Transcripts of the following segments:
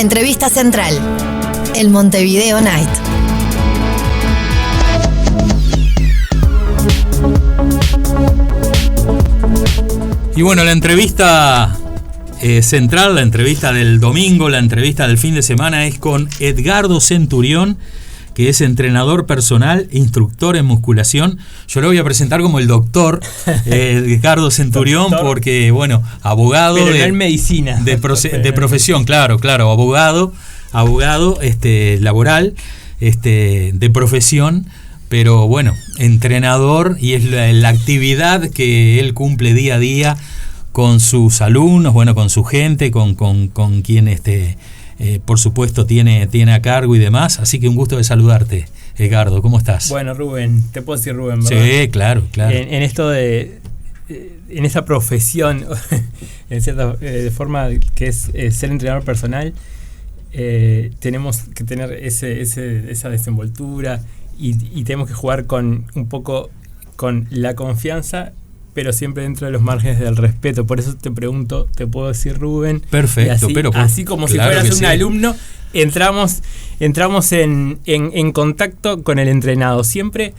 La entrevista central, el Montevideo Night. Y bueno, la entrevista central, la entrevista del domingo, la entrevista del fin de semana es con Edgardo Centurión, que es entrenador personal, instructor en musculación. Yo lo voy a presentar como el doctor Edgardo Centurión, doctor, porque, bueno, abogado. Pero no en medicina. De profesión, claro, abogado laboral, de profesión, pero bueno, entrenador, y es la actividad que él cumple día a día con sus alumnos, bueno, con su gente, con quien por supuesto tiene a cargo y demás. Así que un gusto de saludarte, Edgardo. ¿Cómo estás? Bueno, Rubén, te puedo decir Rubén, ¿verdad? Sí, claro. En esto en esa profesión, en cierta forma que es ser entrenador personal, tenemos que tener esa desenvoltura y tenemos que jugar un poco con la confianza, pero siempre dentro de los márgenes del respeto. Por eso te pregunto, ¿te puedo decir Rubén? Perfecto, así como claro, si fueras un alumno, entramos en contacto con el entrenado, siempre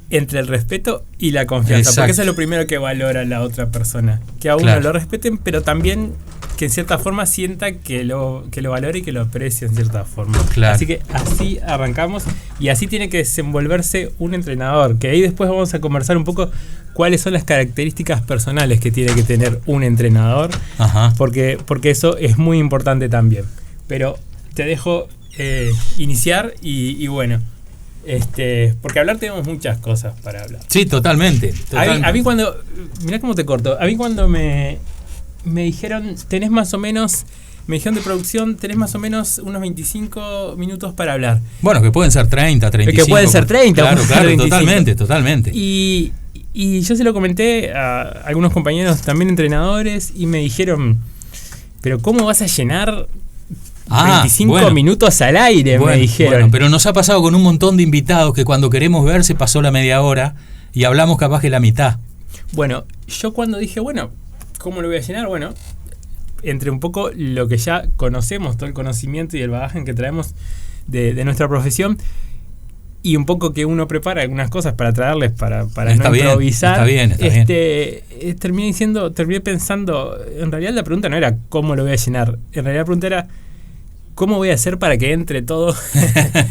entre el respeto y la confianza. Exacto. Porque eso es lo primero que valora la otra persona, que a uno lo respeten, pero también que en cierta forma sienta que lo valore y que lo aprecie en cierta forma. Claro. Así que así arrancamos y así tiene que desenvolverse un entrenador, que ahí después vamos a conversar un poco cuáles son las características personales que tiene que tener un entrenador. Ajá. Porque eso es muy importante también. Pero te dejo iniciar y bueno, porque hablar tenemos muchas cosas para hablar. Sí, totalmente. A mí cuando, mirá cómo te corto, a mí cuando me dijeron, tenés más o menos, me dijeron de producción, tenés más o menos unos 25 minutos para hablar. Bueno, que pueden ser 30, 35. Que pueden ser 30. Claro, 25. Totalmente. Y yo se lo comenté a algunos compañeros también entrenadores y me dijeron, pero ¿cómo vas a llenar 25 minutos al aire? Me dijeron. Bueno, pero nos ha pasado con un montón de invitados que cuando queremos ver se pasó la media hora y hablamos capaz que la mitad. Bueno, yo cuando dije, bueno, ¿cómo lo voy a llenar? Bueno, entre un poco lo que ya conocemos, todo el conocimiento y el bagaje que traemos de nuestra profesión, y un poco que uno prepara algunas cosas para traerles para no improvisar. Está bien. Terminé pensando, en realidad la pregunta no era cómo lo voy a llenar, en realidad la pregunta era cómo voy a hacer para que entre todo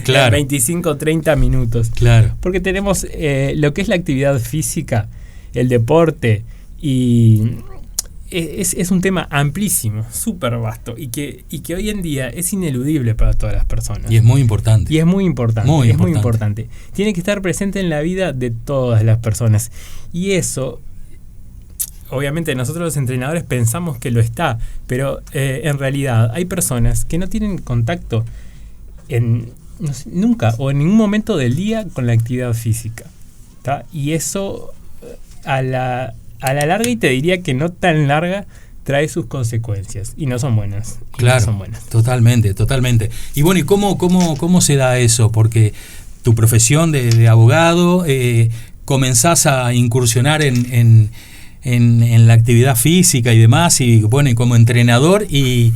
claro. 25 o 30 minutos. Claro. Porque tenemos lo que es la actividad física, el deporte, y es un tema amplísimo, súper vasto, y que hoy en día es ineludible para todas las personas. Y es muy importante. Muy importante. Tiene que estar presente en la vida de todas las personas. Y eso, obviamente nosotros los entrenadores pensamos que lo está, pero en realidad hay personas que no tienen contacto nunca o en ningún momento del día con la actividad física, ¿tá? Y eso a la larga, y te diría que no tan larga, trae sus consecuencias y no son buenas. Claro, no son buenas. Totalmente. Y bueno, ¿y cómo se da eso? Porque tu profesión de abogado, comenzás a incursionar en la actividad física y demás, y bueno, y como entrenador, y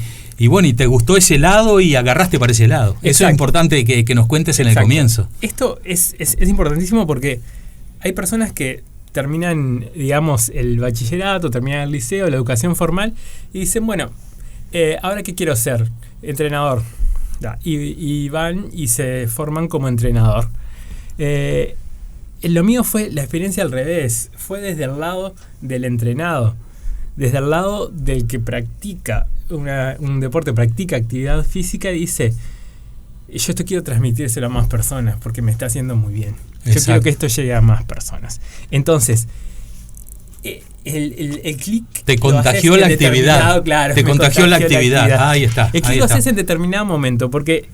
bueno, y te gustó ese lado y agarraste para ese lado. Exacto. Eso es importante que nos cuentes en el comienzo. Esto es importantísimo porque hay personas que terminan, digamos, el bachillerato, terminan el liceo, la educación formal, y dicen, bueno, ¿ahora qué quiero ser? Entrenador. Y van y se forman como entrenador. Lo mío fue la experiencia al revés, fue desde el lado del entrenado, desde el lado del que practica un deporte, practica actividad física, y dice, yo esto quiero transmitírselo a más personas porque me está haciendo muy bien. Yo quiero que esto llegue a más personas. Entonces, el clic... Te contagió la actividad. Claro, te contagió la actividad. Ahí está. El clic lo haces en determinado momento, porque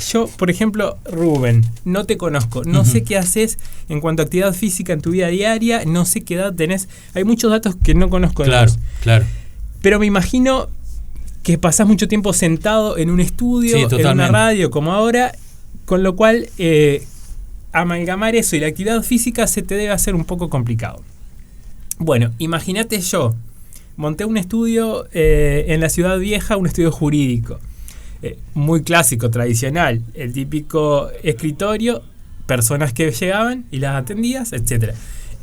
yo, por ejemplo, Rubén, no te conozco, no sé qué haces en cuanto a actividad física en tu vida diaria, no sé qué edad tenés. Hay muchos datos que no conozco de vos. Claro. Pero me imagino que pasás mucho tiempo sentado en un estudio, en una radio como ahora, con lo cual amalgamar eso y la actividad física se te debe hacer un poco complicado. Bueno, imagínate yo, monté un estudio en la Ciudad Vieja, un estudio jurídico. muy clásico, tradicional, el típico escritorio, personas que llegaban y las atendías, etcétera.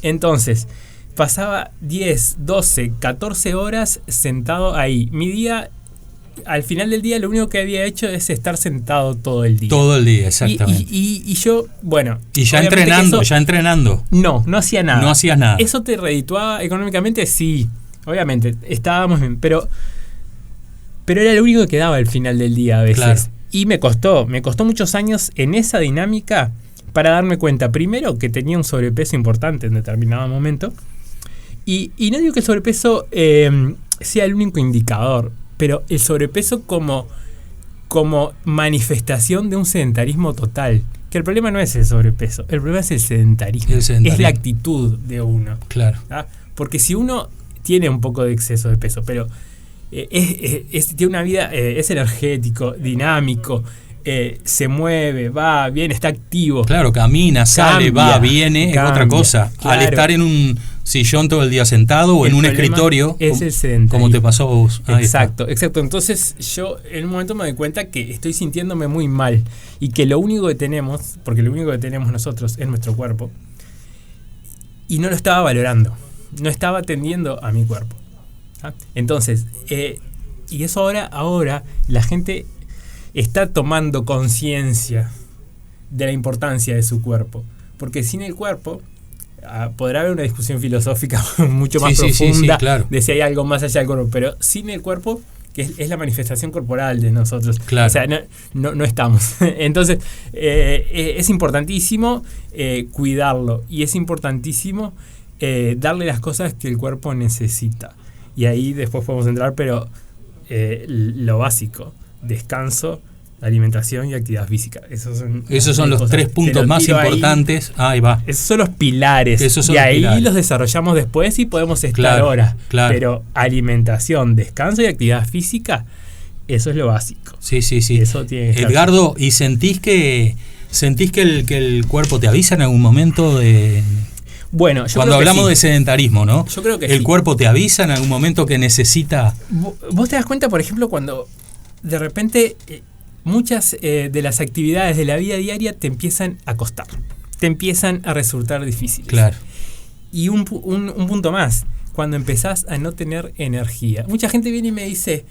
Entonces, pasaba 10, 12, 14 horas sentado ahí. Mi día, al final del día, lo único que había hecho es estar sentado todo el día. Todo el día, exactamente. Y yo, bueno... Y ya entrenando. No hacía nada. No hacías nada. ¿Eso te redituaba económicamente? Sí, obviamente, estábamos bien, pero era lo único que quedaba al final del día a veces. Claro. Y me costó muchos años en esa dinámica para darme cuenta, primero, que tenía un sobrepeso importante en determinado momento. Y no digo que el sobrepeso sea el único indicador, pero el sobrepeso como manifestación de un sedentarismo total. Que el problema no es el sobrepeso, el problema es el sedentarismo. Es la actitud de uno. Claro. ¿Ah? Porque si uno tiene un poco de exceso de peso, pero tiene una vida, es energético, dinámico, se mueve, va, viene, está activo. Claro, camina, sale, va, viene, es otra cosa. Claro. Al estar en un sillón todo el día sentado o en un escritorio, es el sedentarismo. Como te pasó a vos. Exacto. Entonces yo en un momento me doy cuenta que estoy sintiéndome muy mal y que lo único que tenemos, porque lo único que tenemos nosotros es nuestro cuerpo, y no lo estaba valorando, no estaba atendiendo a mi cuerpo. ¿Ah? Entonces, y eso ahora la gente está tomando conciencia de la importancia de su cuerpo, porque sin el cuerpo podrá haber una discusión filosófica mucho más profunda claro. de si hay algo más allá del cuerpo, pero sin el cuerpo, que es la manifestación corporal de nosotros, claro. O sea, no estamos. Entonces es importantísimo cuidarlo, y es importantísimo darle las cosas que el cuerpo necesita, y ahí después podemos entrar, pero lo básico: descanso, alimentación y actividad física. Esos son los 3 puntos más importantes. Ahí va. Esos son los pilares. Y ahí los desarrollamos después y podemos estar horas. Claro. Pero alimentación, descanso y actividad física, eso es lo básico. Sí. Eso tiene que Edgardo, ¿y sentís que el cuerpo te avisa en algún momento de... Bueno, yo cuando creo que hablamos de sedentarismo, ¿no? Yo creo que el cuerpo te avisa en algún momento que necesita... Vos te das cuenta, por ejemplo, cuando de repente muchas de las actividades de la vida diaria te empiezan a costar, te empiezan a resultar difíciles. Claro. Y un punto más, cuando empezás a no tener energía. Mucha gente viene y me dice,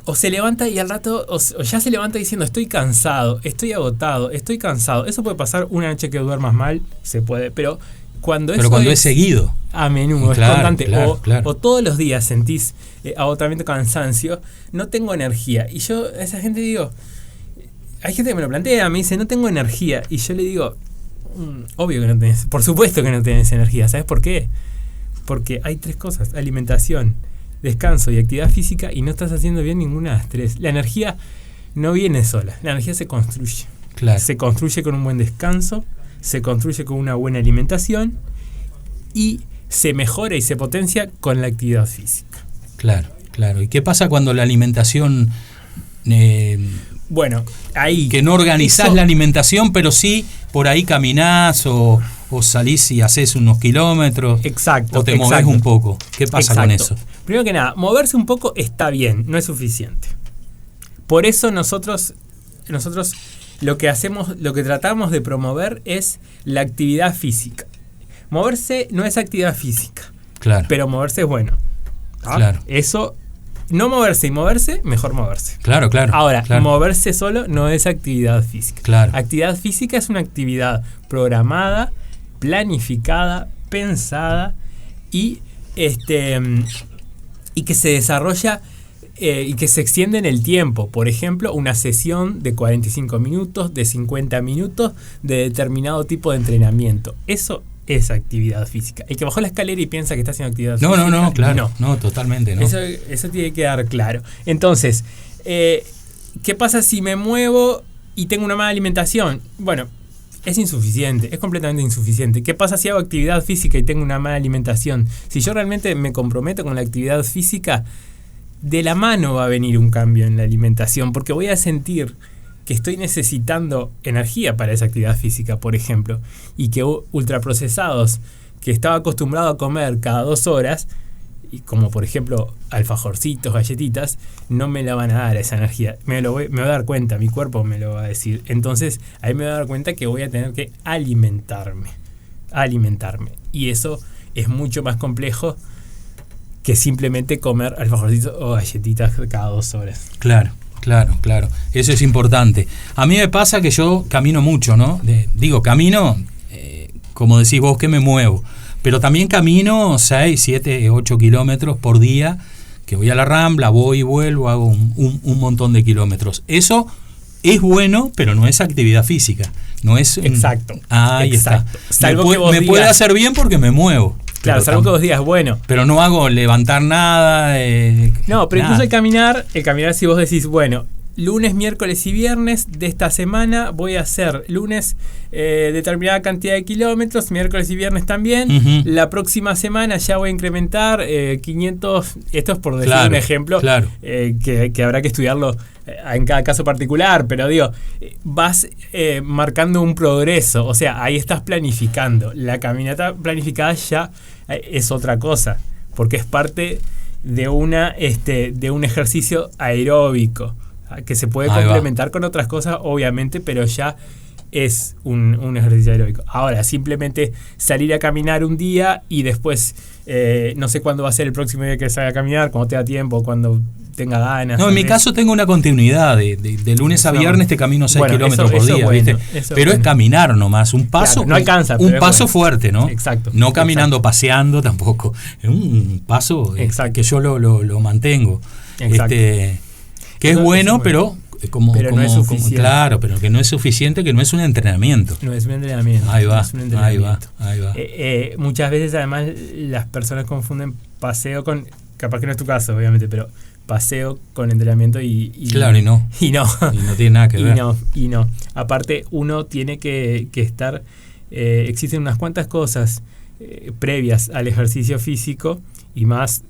o se levanta y al rato, o ya se levanta diciendo, estoy cansado, estoy agotado, estoy cansado. Eso puede pasar una noche que duermas mal, se puede, pero cuando es seguido, a menudo, es constante, o todos los días sentís agotamiento, cansancio, no tengo energía. Y yo a esa gente digo, hay gente que me lo plantea, me dice, no tengo energía. Y yo le digo, obvio que no tenés, por supuesto que no tenés energía. ¿Sabes por qué? Porque hay 3 cosas: alimentación, descanso y actividad física, y no estás haciendo bien ninguna de las 3. La energía no viene sola, la energía se construye. Claro. Se construye con un buen descanso, se construye con una buena alimentación y se mejora y se potencia con la actividad física. Claro. ¿Y qué pasa cuando la alimentación... bueno, ahí... Que no organizás la alimentación, pero sí por ahí caminás o salís y haces unos kilómetros? Exacto. O te movés un poco. ¿Qué pasa con eso? Primero que nada, moverse un poco está bien, no es suficiente. Por eso nosotros lo que hacemos, lo que tratamos de promover es la actividad física. Moverse no es actividad física, claro, pero moverse es bueno. ¿Ah? Claro. Eso, no moverse y moverse, mejor moverse. Claro. Ahora, moverse solo no es actividad física. Claro. Actividad física es una actividad programada, planificada, pensada y que se desarrolla y que se extiende en el tiempo. Por ejemplo, una sesión de 45 minutos, de 50 minutos, de determinado tipo de entrenamiento. Eso es actividad física. El que bajó la escalera y piensa que está haciendo actividad física. No, claro. No, totalmente no. Eso tiene que quedar claro. Entonces, ¿qué pasa si me muevo y tengo una mala alimentación? Bueno, es insuficiente, es completamente insuficiente. ¿Qué pasa si hago actividad física y tengo una mala alimentación? Si yo realmente me comprometo con la actividad física, de la mano va a venir un cambio en la alimentación, porque voy a sentir que estoy necesitando energía para esa actividad física, por ejemplo, y que ultraprocesados que estaba acostumbrado a comer cada 2 horas, y como por ejemplo alfajorcitos, galletitas, no me la van a dar esa energía. Me voy a dar cuenta, mi cuerpo me lo va a decir. Entonces ahí me voy a dar cuenta que voy a tener que alimentarme. Y eso es mucho más complejo que simplemente comer alfajorcitos o galletitas cada 2 horas. Claro. Eso es importante. A mí me pasa que yo camino mucho, ¿no? Camino, como decís vos, que me muevo. Pero también camino 6, 7, 8 kilómetros por día, que voy a la Rambla, voy y vuelvo, hago un montón de kilómetros. Eso es bueno, pero no es actividad física. No es Exacto. Ahí exacto. Está. Me puede hacer bien porque me muevo. Claro, salvo que vos digas, bueno. Pero no hago levantar nada. No, pero nada. incluso el caminar, si vos decís, bueno, lunes, miércoles y viernes de esta semana voy a hacer lunes determinada cantidad de kilómetros, miércoles y viernes también. Uh-huh. La próxima semana ya voy a incrementar 500. Esto es por decir un ejemplo, que habrá que estudiarlo en cada caso particular, pero vas marcando un progreso. O sea, ahí estás planificando. La caminata planificada ya es otra cosa, porque es parte de un ejercicio aeróbico que se puede complementar con otras cosas, obviamente, pero ya es un ejercicio aeróbico. Ahora, simplemente salir a caminar un día y después no sé cuándo va a ser el próximo día que salga a caminar, cuando te da tiempo, cuando tenga ganas. No, en mi caso tengo una continuidad. De lunes a viernes te camino 6 kilómetros por día, ¿viste? Pero es caminar nomás, un paso. Claro, no alcanza. Un paso fuerte, ¿no? Exacto. No caminando, paseando tampoco. Es un paso que yo lo mantengo. Exacto. Que es bueno, pero no es suficiente. Claro, pero que no es suficiente, que no es un entrenamiento. No es un entrenamiento. Ahí va. Muchas veces, además, las personas confunden paseo con, capaz que no es tu caso, obviamente, pero paseo con entrenamiento y claro, y no. Y no tiene nada que ver. Y no. Aparte, uno tiene que estar. Existen unas cuantas cosas previas al ejercicio físico y más.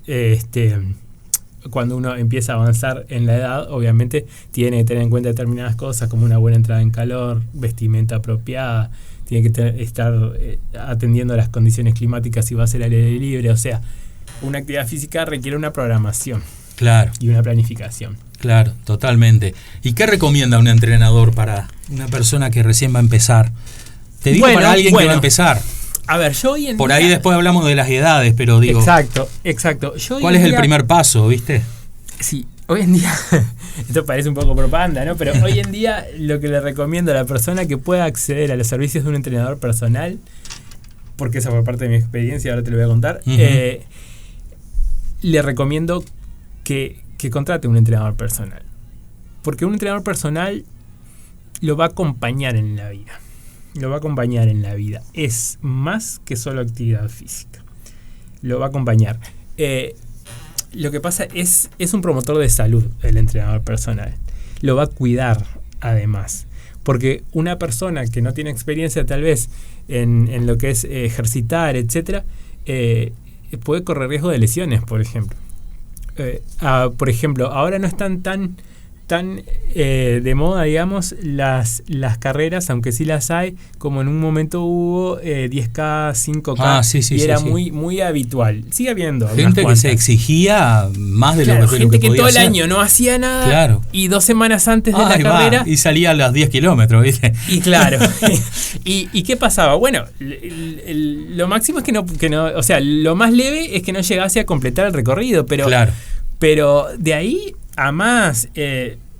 Cuando uno empieza a avanzar en la edad, obviamente tiene que tener en cuenta determinadas cosas como una buena entrada en calor, vestimenta apropiada, tiene que estar atendiendo a las condiciones climáticas si va a ser al aire libre. O sea, una actividad física requiere una programación. Claro. Y una planificación. Claro, totalmente. ¿Y qué recomienda un entrenador para una persona que recién va a empezar? Te digo para alguien que va a empezar. A ver, yo hoy en Por día... ahí después hablamos de las edades, pero digo... Exacto. ¿Cuál es el primer paso, viste? Sí, hoy en día... Esto parece un poco propaganda, ¿no? Pero hoy en día lo que le recomiendo a la persona que pueda acceder a los servicios de un entrenador personal, porque esa fue parte de mi experiencia, ahora te lo voy a contar, uh-huh. Le recomiendo que contrate un entrenador personal. Porque un entrenador personal lo va a acompañar en la vida. Es más que solo actividad física. Lo va a acompañar. Lo que pasa es un promotor de salud, el entrenador personal. Lo va a cuidar, además. Porque una persona que no tiene experiencia, tal vez, en lo que es ejercitar, etcétera, puede correr riesgo de lesiones, por ejemplo. Por ejemplo, ahora no están tan de moda, digamos, las carreras, aunque sí las hay, como en un momento hubo 10K, 5K, y era muy habitual. Sigue habiendo gente que se exigía más de lo que gente que podía todo el hacer. año no hacía nada, claro. Y 2 semanas antes de la carrera y salía a los 10 kilómetros, ¿viste? Y claro. ¿Y qué pasaba? Bueno, lo máximo es que no, o sea, lo más leve es que no llegase a completar el recorrido, pero de ahí a más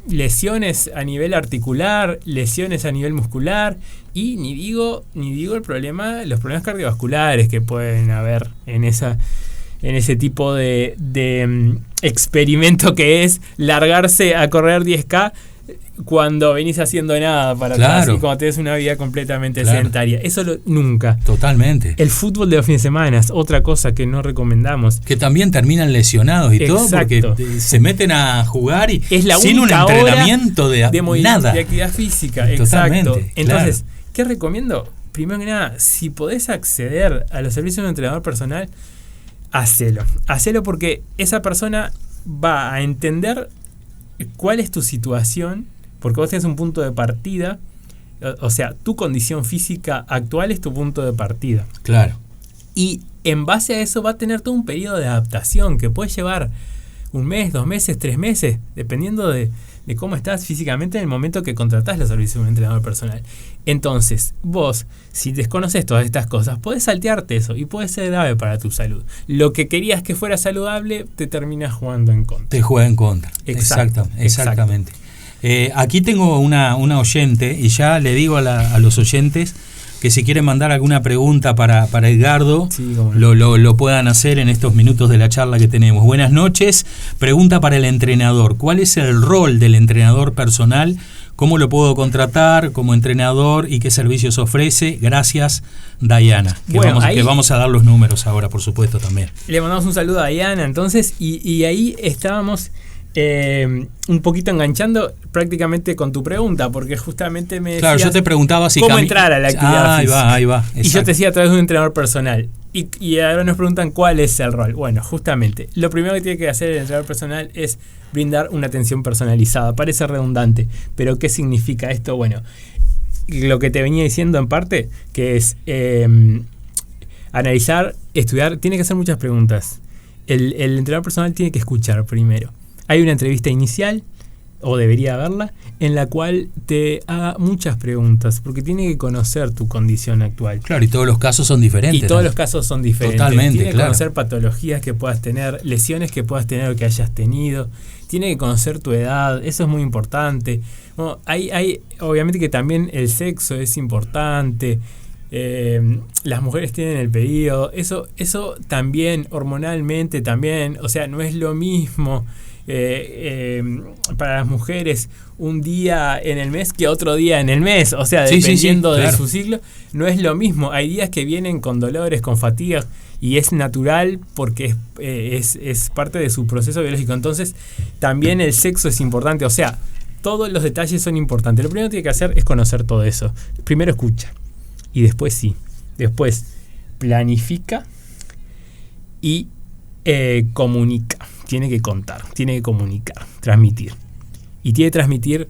lesiones a nivel articular, lesiones a nivel muscular, y ni digo los problemas cardiovasculares que pueden haber en ese tipo de experimento que es largarse a correr 10K cuando venís haciendo nada para atrás y cuando tenés una vida completamente sedentaria. Eso nunca. Totalmente. El fútbol de los fines de semana es otra cosa que no recomendamos. Que también terminan lesionados y todo porque se meten a jugar y es la sin un entrenamiento de nada. De actividad física. Exacto. Entonces, ¿qué recomiendo? Primero que nada, si podés acceder a los servicios de un entrenador personal, hacelo. Hacelo porque esa persona va a entender cuál es tu situación, porque vos tenés un punto de partida, o sea, tu condición física actual es tu punto de partida. Claro. Y en base a eso va a tener todo un periodo de adaptación que puede llevar 1 mes, 2 meses, 3 meses, dependiendo de cómo estás físicamente en el momento que contratás los servicios de un entrenador personal. Entonces, vos, si desconoces todas estas cosas, podés saltearte eso y puede ser grave para tu salud. Lo que querías que fuera saludable te termina jugando en contra. Te juega en contra. Exacto, Exactamente. Aquí tengo una oyente y ya le digo a los oyentes que si quieren mandar alguna pregunta para Edgardo, sí, bueno, lo puedan hacer en estos minutos de la charla que tenemos. Buenas noches. Pregunta para el entrenador. ¿Cuál es el rol del entrenador personal? ¿Cómo lo puedo contratar como entrenador y qué servicios ofrece? Gracias, Diana. Que vamos a dar los números ahora, por supuesto, también. Le mandamos un saludo a Diana, entonces, y ahí estábamos un poquito enganchando prácticamente con tu pregunta, porque justamente me decías, claro, yo te preguntaba si cómo entrar a la actividad física. Ahí va. Y yo te decía a través de un entrenador personal. Y ahora nos preguntan cuál es el rol. Bueno, justamente, lo primero que tiene que hacer el entrenador personal es brindar una atención personalizada. Parece redundante, pero ¿qué significa esto? Bueno, lo que te venía diciendo en parte, que es analizar, estudiar, tiene que hacer muchas preguntas. El entrenador personal tiene que escuchar primero. Hay una entrevista inicial, o debería haberla, en la cual te haga muchas preguntas, porque tiene que conocer tu condición actual. Claro, y todos los casos son diferentes. Y todos los casos son diferentes. Totalmente, tiene que claro. conocer patologías que puedas tener, lesiones que puedas tener o que hayas tenido. Tiene que conocer tu edad, eso es muy importante. Bueno, hay obviamente que también el sexo es importante. Las mujeres tienen el periodo. Eso también, hormonalmente también. O sea, no es lo mismo para las mujeres un día en el mes que otro día en el mes, o sea, dependiendo claro, de su ciclo, no es lo mismo. Hay días que vienen con dolores, con fatigas, y es natural porque es parte de su proceso biológico. Entonces, también el sexo es importante, o sea, todos los detalles son importantes. Lo primero que tiene que hacer es conocer todo eso. Primero escucha, y después después planifica y comunica. Tiene que contar, tiene que comunicar, transmitir. Y tiene que transmitir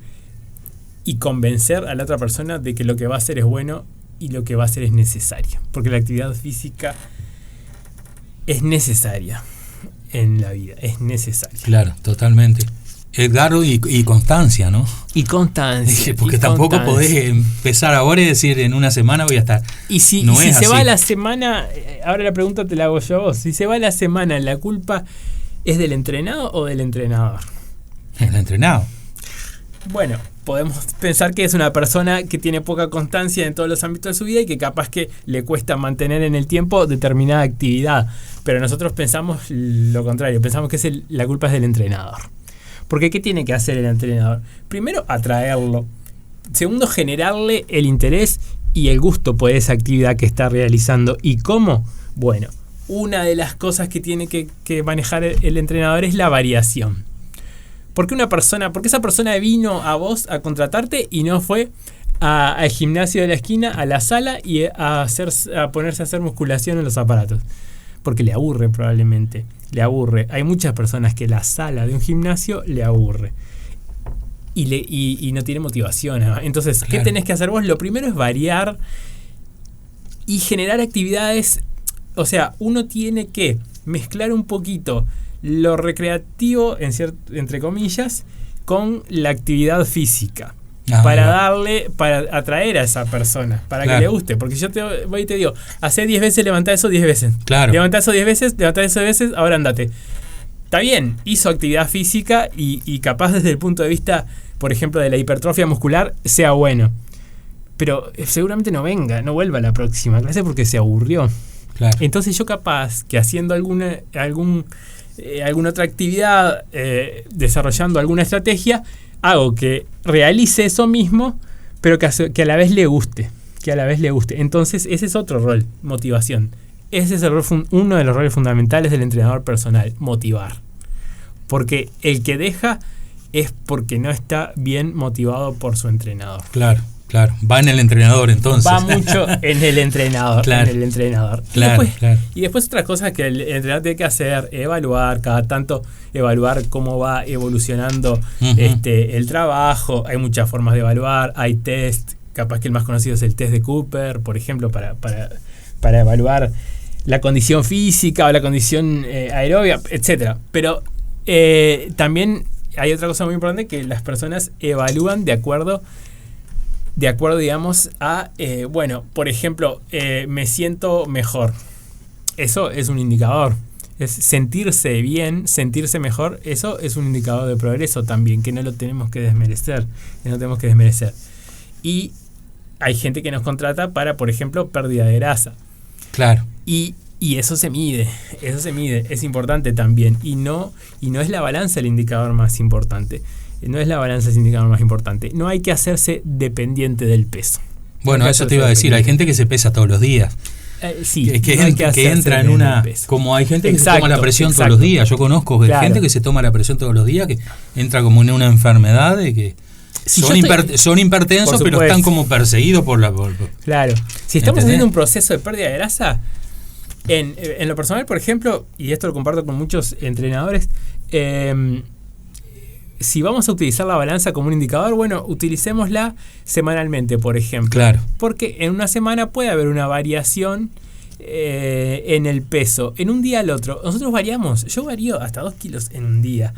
y convencer a la otra persona de que lo que va a hacer es bueno y lo que va a hacer es necesario. Porque la actividad física es necesaria en la vida, es necesaria. Claro, totalmente. Edgardo y constancia, ¿no? Y constancia. Porque tampoco podés empezar ahora y decir en una semana voy a estar. Y si se va la semana, ahora la pregunta te la hago yo a vos. Si se va la semana, ¿la culpa es del entrenado o del entrenador? El entrenado. Bueno, podemos pensar que es una persona que tiene poca constancia en todos los ámbitos de su vida y que capaz que le cuesta mantener en el tiempo determinada actividad. Pero nosotros pensamos lo contrario, pensamos que la culpa es del entrenador. Porque ¿qué tiene que hacer el entrenador? Primero, atraerlo. Segundo, generarle el interés y el gusto por esa actividad que está realizando. ¿Y cómo? Bueno, una de las cosas que tiene que manejar el entrenador es la variación. Porque esa persona vino a vos a contratarte y no fue al gimnasio de la esquina, a la sala y a ponerse a hacer musculación en los aparatos. Porque le aburre probablemente. Le aburre. Hay muchas personas que la sala de un gimnasio le aburre. Y no tiene motivación. Entonces, claro, ¿qué tenés que hacer vos? Lo primero es variar y generar actividades. O sea, uno tiene que mezclar un poquito lo recreativo, entre comillas, con la actividad física. Para atraer a esa persona, para que le guste. Porque yo te voy y te digo, hacé 10 veces, levantá eso 10 veces. Claro. Levantá eso 10 veces, ahora andate. Está bien, hizo actividad física y capaz desde el punto de vista, por ejemplo, de la hipertrofia muscular, sea bueno. Pero seguramente no vuelva a la próxima clase porque se aburrió. Claro. Entonces yo capaz que haciendo alguna otra actividad, desarrollando alguna estrategia, hago que realice eso mismo, pero que a la vez le guste. Entonces ese es otro rol, motivación. Ese es uno de los roles fundamentales del entrenador personal, motivar. Porque el que deja es porque no está bien motivado por su entrenador. Claro. Va en el entrenador entonces. Va mucho en el entrenador. Claro. En el entrenador. Claro. Y después otras cosas que el entrenador tiene que hacer, evaluar, cada tanto evaluar cómo va evolucionando el trabajo. Hay muchas formas de evaluar, hay test, capaz que el más conocido es el test de Cooper, por ejemplo, para evaluar la condición física o la condición aeróbica, etcétera. Pero también hay otra cosa muy importante, que las personas evalúan de acuerdo, digamos, a, bueno, por ejemplo, me siento mejor. Eso es un indicador. Es sentirse bien, sentirse mejor. Eso es un indicador de progreso también, que no lo tenemos que desmerecer. Y hay gente que nos contrata para, por ejemplo, pérdida de grasa. Claro. Y eso se mide, es importante también. Y no es la balanza el indicador más importante. No hay que hacerse dependiente del peso. Bueno, eso te iba a decir, hay gente que se pesa todos los días. Sí, que entra en una... Como hay gente que se toma la presión todos los días. Yo conozco gente que se toma la presión todos los días, que entra como en una enfermedad de que... Son hipertensos, pero están como perseguidos por la... Claro. Si estamos haciendo un proceso de pérdida de grasa, en lo personal, por ejemplo, y esto lo comparto con muchos entrenadores, si vamos a utilizar la balanza como un indicador, bueno, utilicémosla semanalmente, por ejemplo. Claro. Porque en una semana puede haber una variación en el peso. En un día al otro. Nosotros variamos. Yo varío hasta 2 kilos en un día.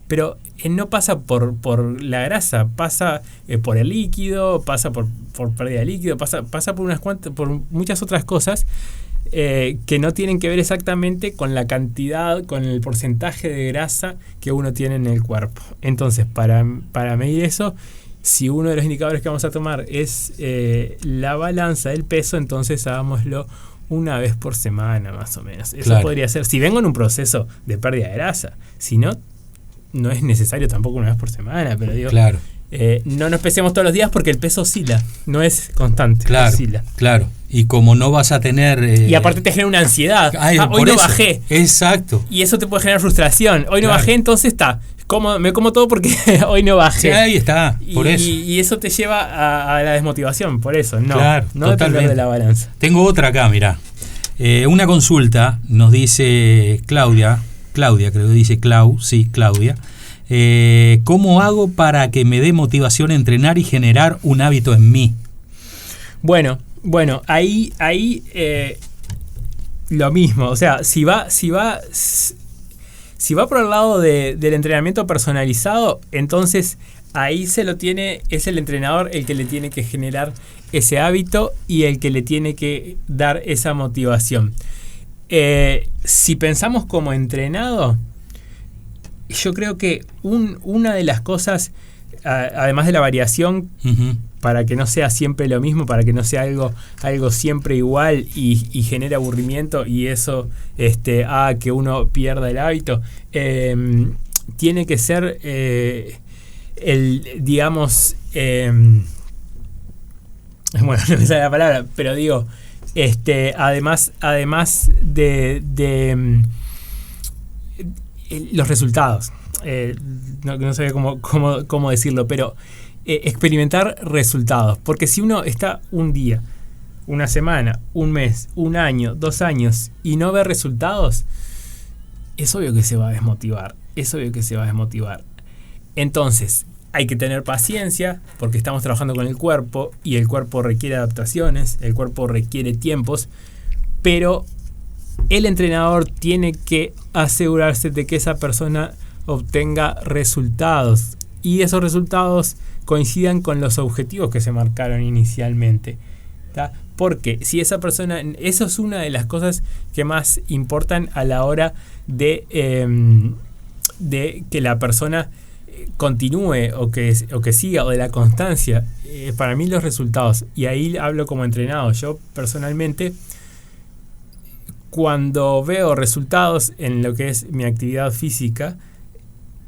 Pero no pasa por la grasa, pasa por el líquido, pasa por pérdida de líquido, pasa por muchas otras cosas que no tienen que ver exactamente con la cantidad, con el porcentaje de grasa que uno tiene en el cuerpo. Entonces, para medir eso, si uno de los indicadores que vamos a tomar es la balanza del peso, entonces hagámoslo una vez por semana, más o menos. Eso podría ser, si vengo en un proceso de pérdida de grasa. Si no, no es necesario tampoco una vez por semana, pero digo, no nos pesemos todos los días porque el peso oscila, no es constante, oscila. Claro. Y como no vas a tener... y aparte te genera una ansiedad. Hoy no bajé. Exacto. Y eso te puede generar frustración. Hoy no bajé, entonces me como todo porque hoy no bajé. Sí, ahí está, por eso. Y eso te lleva a la desmotivación, por eso. No depender de la balanza. Tengo otra acá, mirá. Una consulta, nos dice Claudia, creo que dice Claudia. ¿Cómo hago para que me dé motivación a entrenar y generar un hábito en mí? Bueno, ahí lo mismo. O sea, si va por el lado del entrenamiento personalizado, entonces ahí es el entrenador el que le tiene que generar ese hábito y el que le tiene que dar esa motivación. Si pensamos como entrenado, yo creo que una de las cosas, además de la variación, para que no sea siempre lo mismo, para que no sea algo siempre igual y genere aburrimiento y eso haga que uno pierda el hábito, tiene que ser digamos, bueno, no me sale la palabra, pero digo, además de los resultados, no sé cómo decirlo, pero experimentar resultados, porque si uno está un día, una semana, un mes, un año, 2 años y no ve resultados, es obvio que se va a desmotivar, Entonces, hay que tener paciencia porque estamos trabajando con el cuerpo y el cuerpo requiere adaptaciones, el cuerpo requiere tiempos, pero el entrenador tiene que asegurarse de que esa persona obtenga resultados y esos resultados coincidan con los objetivos que se marcaron inicialmente, ¿tá? Porque si esa persona, eso es una de las cosas que más importan a la hora de que la persona continúe o que siga, o de la constancia. Para mí los resultados, y ahí hablo como entrenado, yo personalmente, cuando veo resultados en lo que es mi actividad física,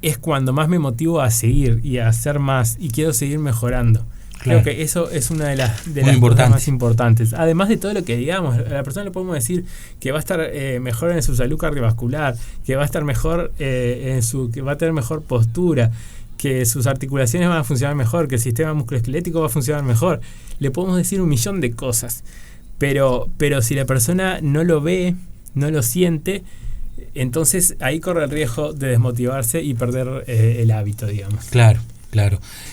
es cuando más me motivo a seguir y a hacer más, y quiero seguir mejorando. Creo que eso es una de las cosas más importantes. Además de todo lo que digamos, a la persona le podemos decir que va a estar mejor en su salud cardiovascular, que va a estar mejor que va a tener mejor postura, que sus articulaciones van a funcionar mejor, que el sistema musculoesquelético va a funcionar mejor. Le podemos decir 1.000.000 de cosas, pero si la persona no lo ve, no lo siente, entonces ahí corre el riesgo de desmotivarse y perder el hábito, digamos. Claro.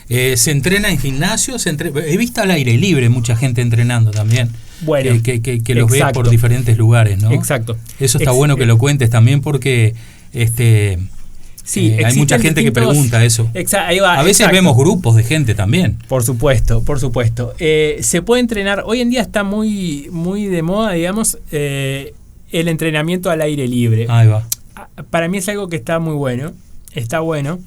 ¿Se entrena en gimnasio? He visto al aire libre mucha gente entrenando también. Bueno, que los ves por diferentes lugares, ¿no? Exacto. Eso está bueno que lo cuentes también porque hay mucha gente que pregunta eso. Ahí va, a veces vemos grupos de gente también. Por supuesto. Se puede entrenar. Hoy en día está muy, muy de moda, digamos, el entrenamiento al aire libre. Ahí va. Para mí es algo que está muy bueno. Está bueno.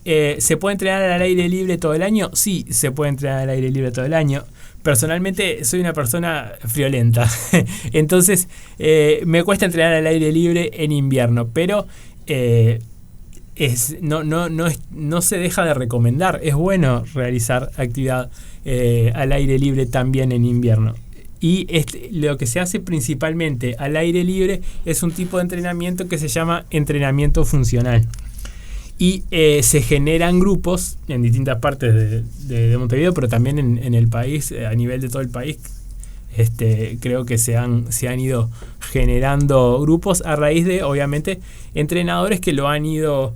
¿Se puede entrenar al aire libre todo el año? Sí, se puede entrenar al aire libre todo el año. Personalmente soy una persona friolenta. Entonces me cuesta entrenar al aire libre en invierno. Pero no se deja de recomendar. Es bueno realizar actividad al aire libre también en invierno. Y lo que se hace principalmente al aire libre es un tipo de entrenamiento que se llama entrenamiento funcional. Y se generan grupos en distintas partes de Montevideo, pero también en el país, a nivel de todo el país. Creo que se han ido generando grupos a raíz de, obviamente, entrenadores que lo han ido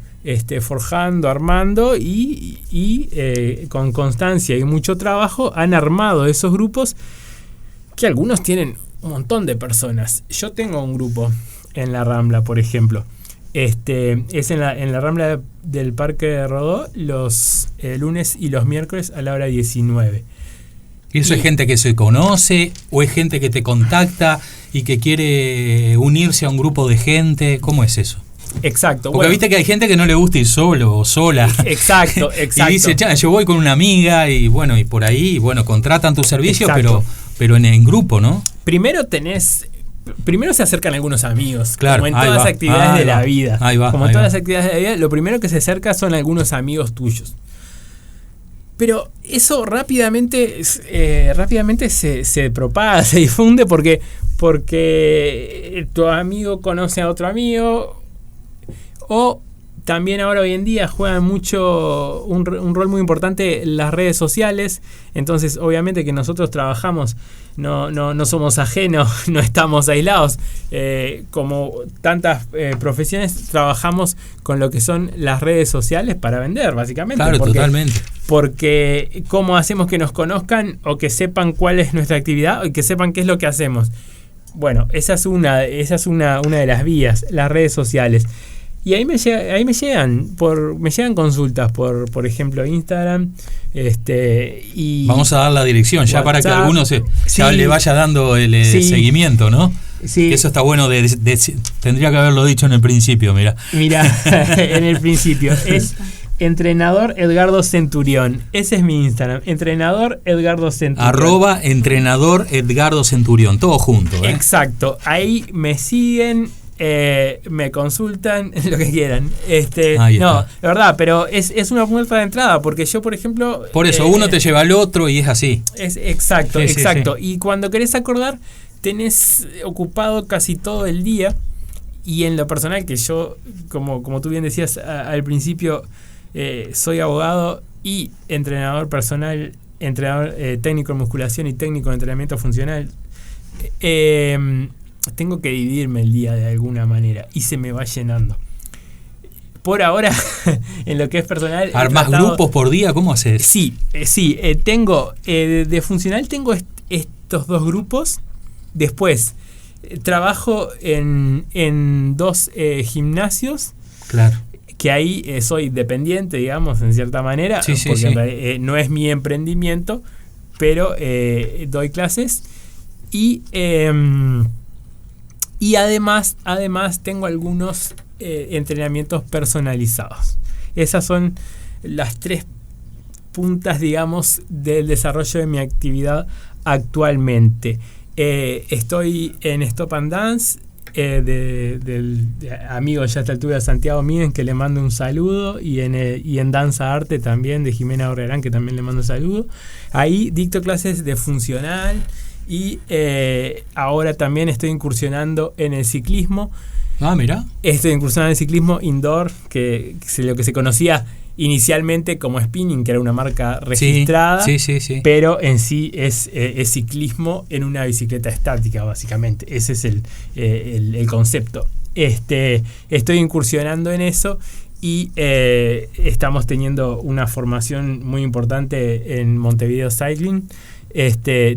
forjando, armando y con constancia y mucho trabajo han armado esos grupos que algunos tienen un montón de personas. Yo tengo un grupo en la Rambla, por ejemplo. Es en la Rambla del Parque de Rodó los lunes y los miércoles a la hora 19. ¿Y eso es gente que se conoce o es gente que te contacta y que quiere unirse a un grupo de gente? ¿Cómo es eso? Exacto. Porque viste que hay gente que no le gusta ir solo o sola. Exacto. Y dice, yo voy con una amiga y por ahí, contratan tus servicios, pero en grupo, ¿no? Primero se acercan algunos amigos, claro, como en todas las actividades de la vida. Como en todas las actividades de la vida, lo primero que se acerca son algunos amigos tuyos. Pero eso rápidamente se propaga, se difunde porque tu amigo conoce a otro amigo. O también ahora hoy en día juegan mucho un rol muy importante las redes sociales. Entonces obviamente que nosotros trabajamos, no somos ajenos, no estamos aislados. Como tantas profesiones, trabajamos con lo que son las redes sociales para vender, básicamente. Claro, totalmente. Porque ¿cómo hacemos que nos conozcan o que sepan cuál es nuestra actividad y que sepan qué es lo que hacemos? Bueno, esa es una de las vías, las redes sociales. Y ahí me llegan consultas por ejemplo Instagram, y vamos a dar la dirección ya WhatsApp, para que algunos le vaya dando el seguimiento, ¿no? Sí. Que eso está bueno tendría que haberlo dicho en el principio, mira, en el principio es Entrenador Edgardo Centurión. Ese es mi Instagram, Entrenador Edgardo Centurión. @Entrenador Edgardo Centurión, todo junto, ¿eh? Exacto, ahí me siguen. Me consultan lo que quieran. No, de verdad, pero es una puerta de entrada, porque yo, por ejemplo. Por eso, uno te lleva al otro y es así. Es exacto. Sí. Y cuando querés acordar, tenés ocupado casi todo el día. Y en lo personal, que yo, como tú bien decías al principio, soy abogado y entrenador personal, entrenador técnico en musculación y técnico en entrenamiento funcional. Tengo que dividirme el día de alguna manera y se me va llenando. Por ahora, en lo que es personal... ¿Armás grupos por día? ¿Cómo haces? Sí. Tengo de funcional tengo estos dos grupos. Después, trabajo en 2 gimnasios. Claro. Que ahí soy dependiente, digamos, en cierta manera. Porque no es mi emprendimiento, pero doy clases. Y además tengo algunos entrenamientos personalizados. Esas son las 3 puntas, digamos, del desarrollo de mi actividad actualmente. Estoy en Stop and Dance, del amigo ya a esta altura Santiago Miden, que le mando un saludo, y en Danza Arte también, de Jimena Orrerán, que también le mando un saludo. Ahí dicto clases de funcional. Y ahora también estoy incursionando en el ciclismo. Mira. Estoy incursionando en el ciclismo indoor, que es lo que se conocía inicialmente como spinning, que era una marca registrada. Sí. Pero en sí es ciclismo en una bicicleta estática, básicamente. Ese es el concepto. Estoy incursionando en eso. Y estamos teniendo una formación muy importante en Montevideo Cycling.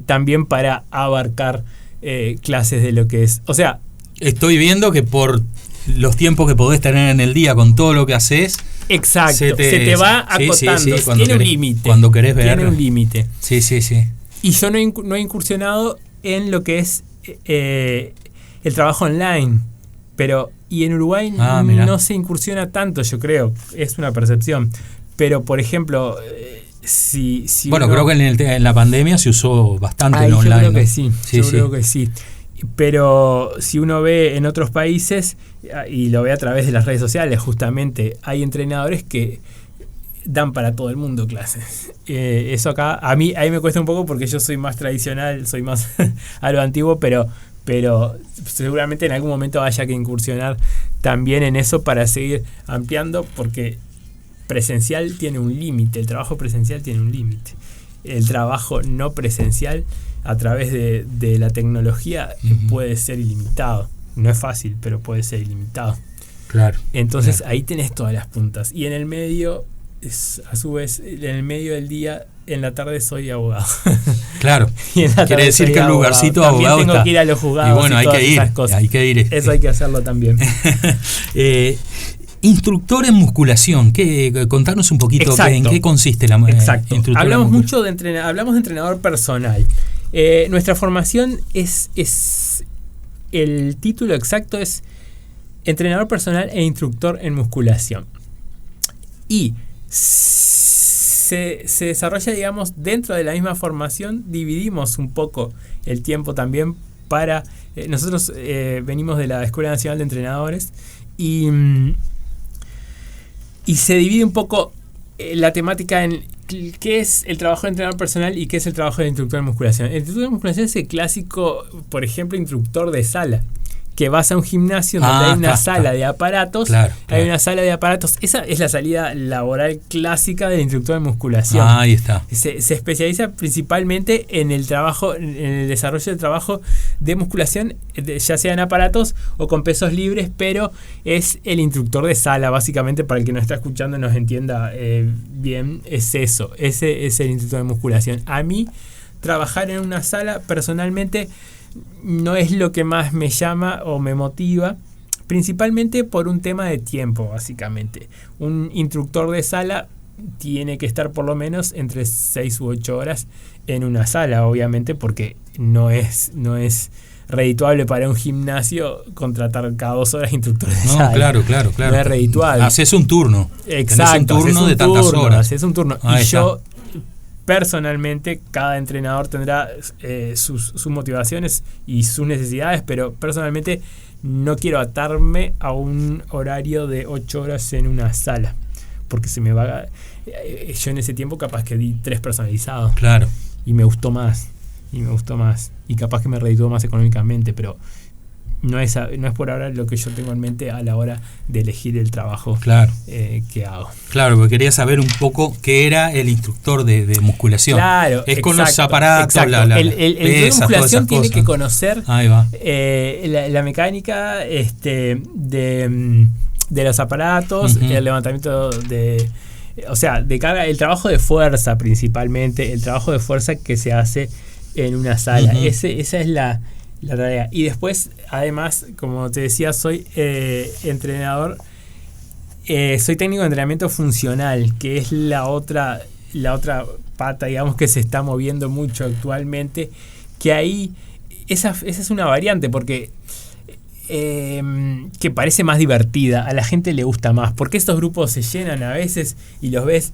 también para abarcar clases de lo que es. O sea, estoy viendo que por los tiempos que podés tener en el día con todo lo que haces, exacto, se te va acotando. Tiene un límite. Cuando querés ver. Tiene un límite. Sí. Y yo no he incursionado en lo que es el trabajo online. Y en Uruguay no se incursiona tanto, yo creo. Es una percepción. Pero, por ejemplo, si creo que en la pandemia se usó bastante en online. Yo creo que sí. Creo que sí. Pero si uno ve en otros países, y lo ve a través de las redes sociales, justamente, hay entrenadores que dan para todo el mundo clases. Eso acá, a mí me cuesta un poco porque yo soy más tradicional, soy más a lo antiguo, pero seguramente en algún momento haya que incursionar también en eso para seguir ampliando, porque presencial tiene un límite, el trabajo presencial tiene un límite. El trabajo no presencial a través de la tecnología puede ser ilimitado. No es fácil, pero puede ser ilimitado. Claro. Entonces ahí tenés todas las puntas. Y en el medio, a su vez, en el medio del día, en la tarde soy abogado. Claro. Quiere decir que el lugarcito también abogado tengo está. Que ir a los juzgados. Y bueno, hay que ir. Eso hay que hacerlo también. Instructor en musculación, contanos un poquito en qué consiste la instructor. Hablamos mucho de entrenador personal. Nuestra formación es el título exacto es entrenador personal e instructor en musculación. Y se desarrolla, digamos, dentro de la misma formación. Dividimos un poco el tiempo también para... nosotros venimos de la Escuela Nacional de Entrenadores y se divide un poco la temática en qué es el trabajo de entrenador personal y qué es el trabajo de instructor de musculación. El instructor de musculación es el clásico, por ejemplo, instructor de sala, que vas a un gimnasio donde hay una sala de aparatos. Claro. Hay una sala de aparatos. Esa es la salida laboral clásica del instructor de musculación. Ahí está. Se especializa principalmente en el trabajo, en el desarrollo del trabajo de musculación, ya sea en aparatos o con pesos libres, pero es el instructor de sala, básicamente, para el que nos está escuchando y nos entienda bien, es eso. Ese es el instructor de musculación. A mí, trabajar en una sala, personalmente, no es lo que más me llama o me motiva, principalmente por un tema de tiempo, básicamente. Un instructor de sala tiene que estar por lo menos entre 6 u 8 horas en una sala, obviamente, porque no es redituable para un gimnasio contratar cada 2 horas instructores de sala. Claro. No es redituable. Haces un turno. Exacto. Tenés un turno de tantas horas. Haces un turno. Ahí está. Yo... Personalmente, cada entrenador tendrá sus motivaciones y sus necesidades, pero personalmente no quiero atarme a un horario de 8 horas en una sala, porque se me va. Yo en ese tiempo capaz que di 3 personalizados. Claro. Y me gustó más. Y capaz que me redituó más económicamente, pero no es por ahora lo que yo tengo en mente a la hora de elegir el trabajo que hago. Claro, porque quería saber un poco qué era el instructor de musculación. Claro, es con los aparatos, el de musculación tiene que conocer la mecánica de los aparatos, el levantamiento de carga, el trabajo de fuerza principalmente, el trabajo de fuerza que se hace en una sala. Esa es la tarea. Y después, además, como te decía, soy entrenador, soy técnico de entrenamiento funcional, que es la otra pata, digamos, que se está moviendo mucho actualmente, que ahí esa es una variante, porque que parece más divertida, a la gente le gusta más, porque estos grupos se llenan a veces y los ves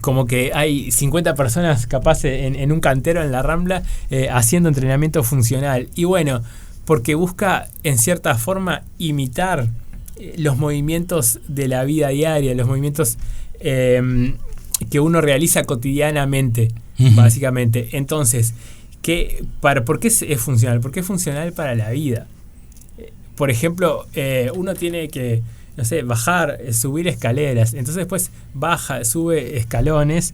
como que hay 50 personas capaz en un cantero en la Rambla haciendo entrenamiento funcional. Y bueno, porque busca en cierta forma imitar los movimientos de la vida diaria, los movimientos que uno realiza cotidianamente, básicamente. Entonces, ¿por qué es funcional? Porque es funcional para la vida. Por ejemplo, uno tiene que no sé, bajar, subir escaleras. Entonces después baja, sube escalones,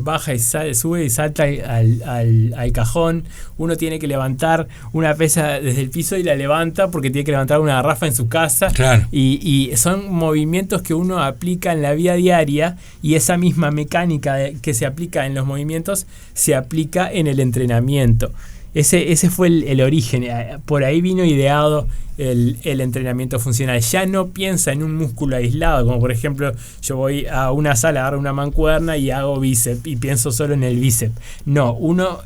baja y sube y salta al cajón. Uno tiene que levantar una pesa desde el piso y la levanta porque tiene que levantar una garrafa en su casa. Claro. Y son movimientos que uno aplica en la vida diaria, y esa misma mecánica que se aplica en los movimientos se aplica en el entrenamiento. Ese fue el origen. Por ahí vino ideado el entrenamiento funcional. Ya no piensa en un músculo aislado, como por ejemplo yo voy a una sala, agarro una mancuerna y hago bíceps y pienso solo en el bíceps. No, uno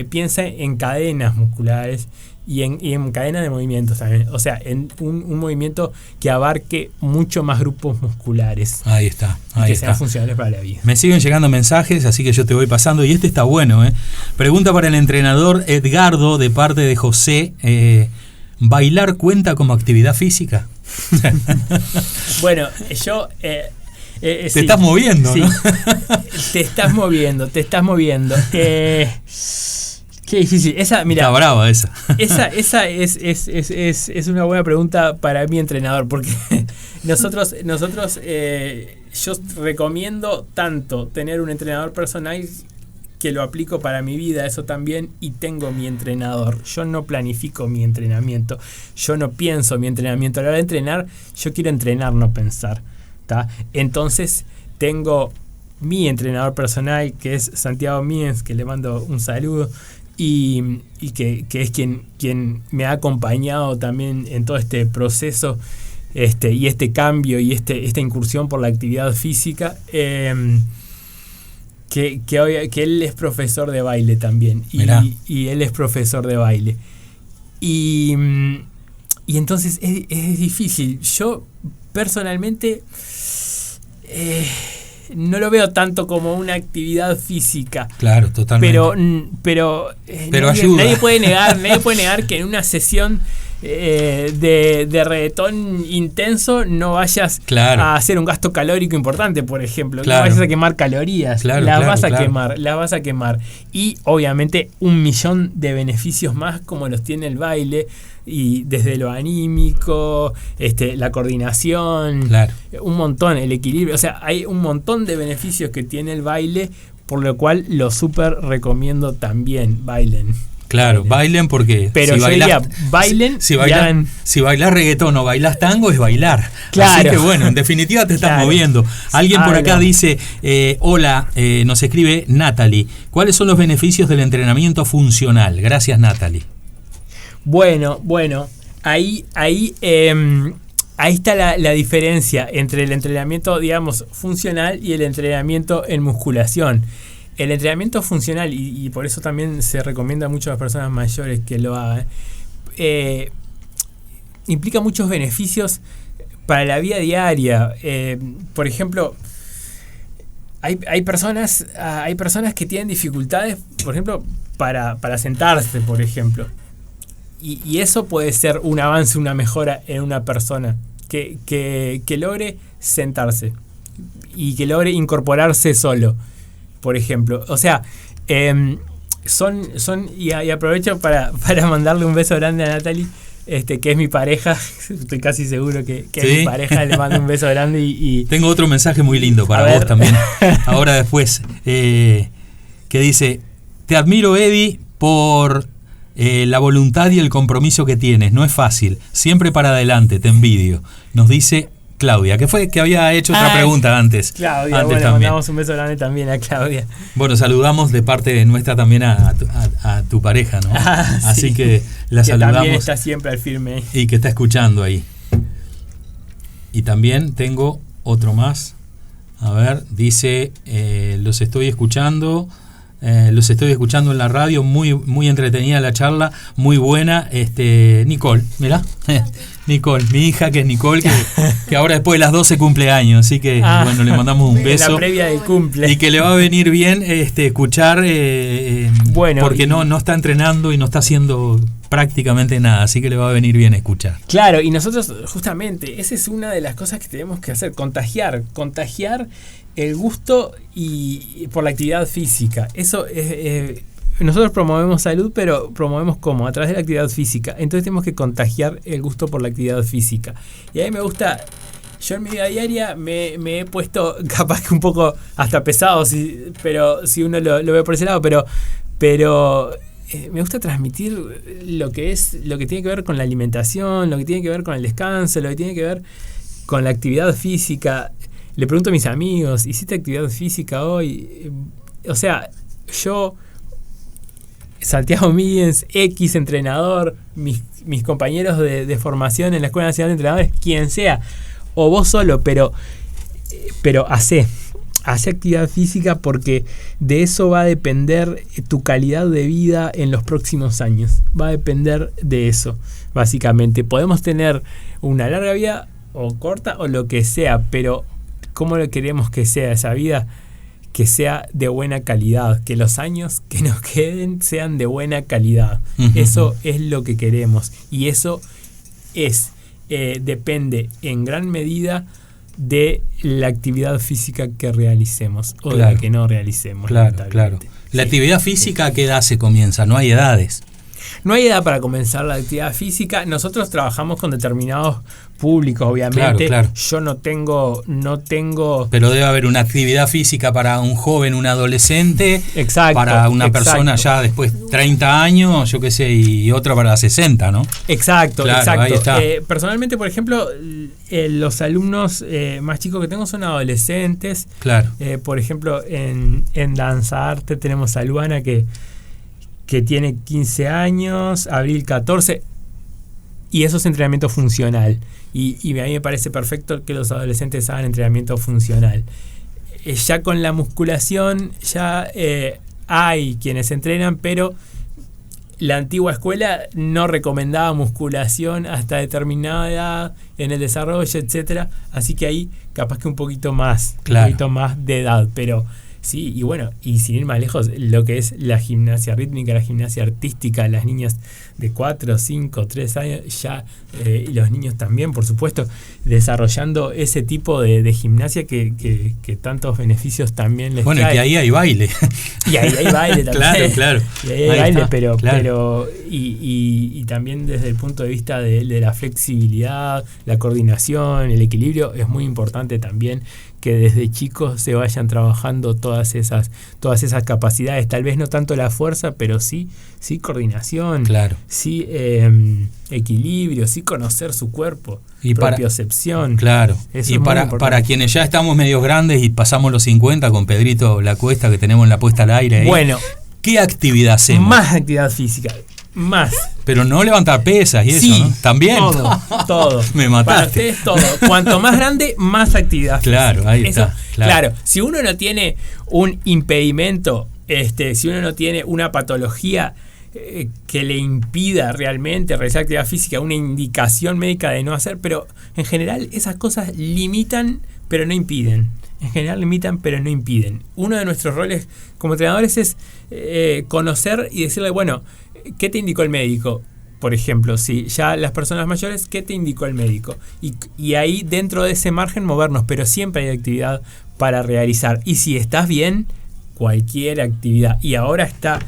piensa en cadenas musculares y en cadenas de movimientos también. O sea, en un movimiento que abarque mucho más grupos musculares. Ahí está. Y que sean funcionales para la vida. Me siguen llegando mensajes, así que yo te voy pasando. Y este está bueno, ¿eh? Pregunta para el entrenador Edgardo, de parte de José. ¿Bailar cuenta como actividad física? Bueno, yo... te sí, estás moviendo, sí. ¿no? Te estás moviendo. Qué difícil. Esa, mira, está brava esa. Esa es una buena pregunta para mi entrenador, porque nosotros yo recomiendo tanto tener un entrenador personal, que lo aplico para mi vida, eso también, y tengo mi entrenador. Yo no planifico mi entrenamiento, yo no pienso mi entrenamiento. A la hora de entrenar, yo quiero entrenar, no pensar, ¿tá? Entonces tengo mi entrenador personal, que es Santiago Miens, que le mando un saludo, y que es quien me ha acompañado también en todo este proceso, y este cambio y esta incursión por la actividad física, que él es profesor de baile también, y él es profesor de baile, y entonces es difícil. Yo personalmente no lo veo tanto como una actividad física. Claro, totalmente. Pero ayuda. Nadie puede negar que en una sesión de reggaetón intenso no vayas a hacer un gasto calórico importante, por ejemplo. Claro. No vayas a quemar calorías. Las vas a quemar. Y obviamente 1.000.000 de beneficios más, como los tiene el baile. Y desde lo anímico, la coordinación, un montón, el equilibrio. O sea, hay un montón de beneficios que tiene el baile, por lo cual lo súper recomiendo también. Bailen. Claro, bailen porque... Pero si yo diría, bailen... Si bailás reggaetón o bailás tango, es bailar. Claro. Así que bueno, en definitiva te estás moviendo. Alguien por acá dice, hola, nos escribe Natalie. ¿Cuáles son los beneficios del entrenamiento funcional? Gracias, Natalie. Bueno, ahí está la diferencia entre el entrenamiento, digamos, funcional y el entrenamiento en musculación. El entrenamiento funcional, y por eso también se recomienda mucho a las personas mayores que lo hagan, implica muchos beneficios para la vida diaria. Por ejemplo, hay personas que tienen dificultades, por ejemplo, para sentarse, por ejemplo. Y eso puede ser un avance, una mejora en una persona que logre sentarse y que logre incorporarse solo, por ejemplo. O sea, y aprovecho para mandarle un beso grande a Natalie, que es mi pareja. Estoy casi seguro que ¿sí? Es mi pareja. Le mando un beso grande y tengo otro mensaje muy lindo para vos también. Ahora después, que dice: te admiro, Eddie, por la voluntad y el compromiso que tienes. No es fácil, siempre para adelante, te envidio. Nos dice Claudia, que había hecho otra pregunta antes. Claudia, bueno, mandamos un beso grande también a Claudia. Bueno, saludamos de parte nuestra también a tu pareja, ¿no? Así sí, que la saludamos. También está siempre al firme. Y que está escuchando ahí. Y también tengo otro más. A ver, dice, los estoy escuchando en la radio, muy entretenida la charla, muy buena. Nicole, mirá, Nicole, mi hija, que es Nicole, que ahora después de las 12 cumple años, así que bueno, le mandamos un beso. La previa del cumple. Y que le va a venir bien escuchar, bueno, porque no está entrenando y no está haciendo prácticamente nada, así que le va a venir bien escuchar. Claro, y nosotros justamente, esa es una de las cosas que tenemos que hacer, contagiar el gusto y por la actividad física. Eso es, nosotros promovemos salud, pero promovemos ¿cómo? A través de la actividad física. Entonces tenemos que contagiar el gusto por la actividad física. Y a mí me gusta yo en mi vida diaria me he puesto capaz que un poco hasta pesado, pero si uno lo ve por ese lado, pero me gusta transmitir lo que tiene que ver con la alimentación, lo que tiene que ver con el descanso, lo que tiene que ver con la actividad física. Le pregunto a mis amigos, ¿hiciste actividad física hoy? O sea, yo, Santiago Míguez, X entrenador, mis compañeros de formación en la Escuela Nacional de Entrenadores, quien sea, o vos solo, pero hace actividad física, porque de eso va a depender tu calidad de vida en los próximos años. Va a depender de eso, básicamente. Podemos tener una larga vida o corta o lo que sea, pero ¿cómo queremos que sea esa vida? Que sea de buena calidad, que los años que nos queden sean de buena calidad. Eso es lo que queremos, y eso depende en gran medida de la actividad física que realicemos o de la que no realicemos. Claro. La actividad física, ¿a qué edad se comienza? No hay edades. No hay edad para comenzar la actividad física. Nosotros trabajamos con determinados públicos, obviamente. Claro. Yo no tengo... Pero debe haber una actividad física para un joven, un adolescente. Exacto. Para una persona ya después 30 años, yo qué sé, y otra para 60, ¿no? Exacto. Ahí está. Personalmente, por ejemplo, los alumnos más chicos que tengo son adolescentes. Claro. Por ejemplo, en Danza Arte tenemos a Luana que tiene 15 años, Abril 14, y eso es entrenamiento funcional. Y a mí me parece perfecto que los adolescentes hagan entrenamiento funcional. Ya con la musculación, ya hay quienes entrenan, pero la antigua escuela no recomendaba musculación hasta determinada edad en el desarrollo, etcétera. Así que ahí capaz que un poquito más de edad, pero... Sí, y bueno, y sin ir más lejos, lo que es la gimnasia rítmica, la gimnasia artística, las niñas de 4, 5, 3 años, ya, y los niños también, por supuesto, desarrollando ese tipo de gimnasia que tantos beneficios también les trae. Bueno, y que ahí hay baile. Y ahí hay baile también. Claro. Y ahí hay baile, pero y también desde el punto de vista de la flexibilidad, la coordinación, el equilibrio, es muy importante también que desde chicos se vayan trabajando todas esas capacidades, tal vez no tanto la fuerza, pero sí coordinación, sí equilibrio, sí conocer su cuerpo, y propiocepción. Claro. Eso y para quienes ya estamos medios grandes y pasamos los 50, con Pedrito La Cuesta, que tenemos en la puesta al aire ahí, bueno, ¿qué actividad hacemos? Más actividad física. Más. Pero no levantar pesas y sí, eso, ¿no? También. Todo. Me mataste. Para ustedes todo. Cuanto más grande, más actividad física. Claro, ahí está. Claro, si uno no tiene un impedimento, si uno no tiene una patología que le impida realmente realizar actividad física, una indicación médica de no hacer, pero en general esas cosas limitan, pero no impiden. En general limitan, pero no impiden. Uno de nuestros roles como entrenadores es conocer y decirle, bueno, ¿qué te indicó el médico? Por ejemplo, si ya las personas mayores, ¿qué te indicó el médico? Y ahí dentro de ese margen movernos, pero siempre hay actividad para realizar. Y si estás bien, cualquier actividad. Y ahora está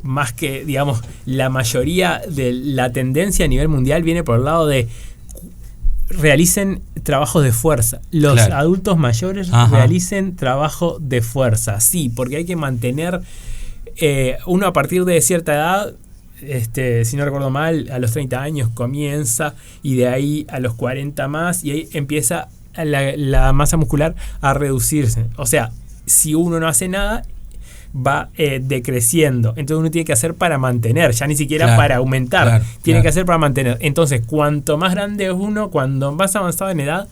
más que, digamos, la mayoría de la tendencia a nivel mundial viene por el lado de realicen trabajos de fuerza. Los adultos mayores realicen trabajo de fuerza. Sí, porque hay que mantener... uno a partir de cierta edad, si no recuerdo mal, a los 30 años comienza, y de ahí a los 40 más, y ahí empieza la masa muscular a reducirse. O sea, si uno no hace nada, va decreciendo. Entonces uno tiene que hacer para mantener, ya ni siquiera para aumentar. Tiene que hacer para mantener. Entonces, cuanto más grande es uno, cuando más avanzado en edad,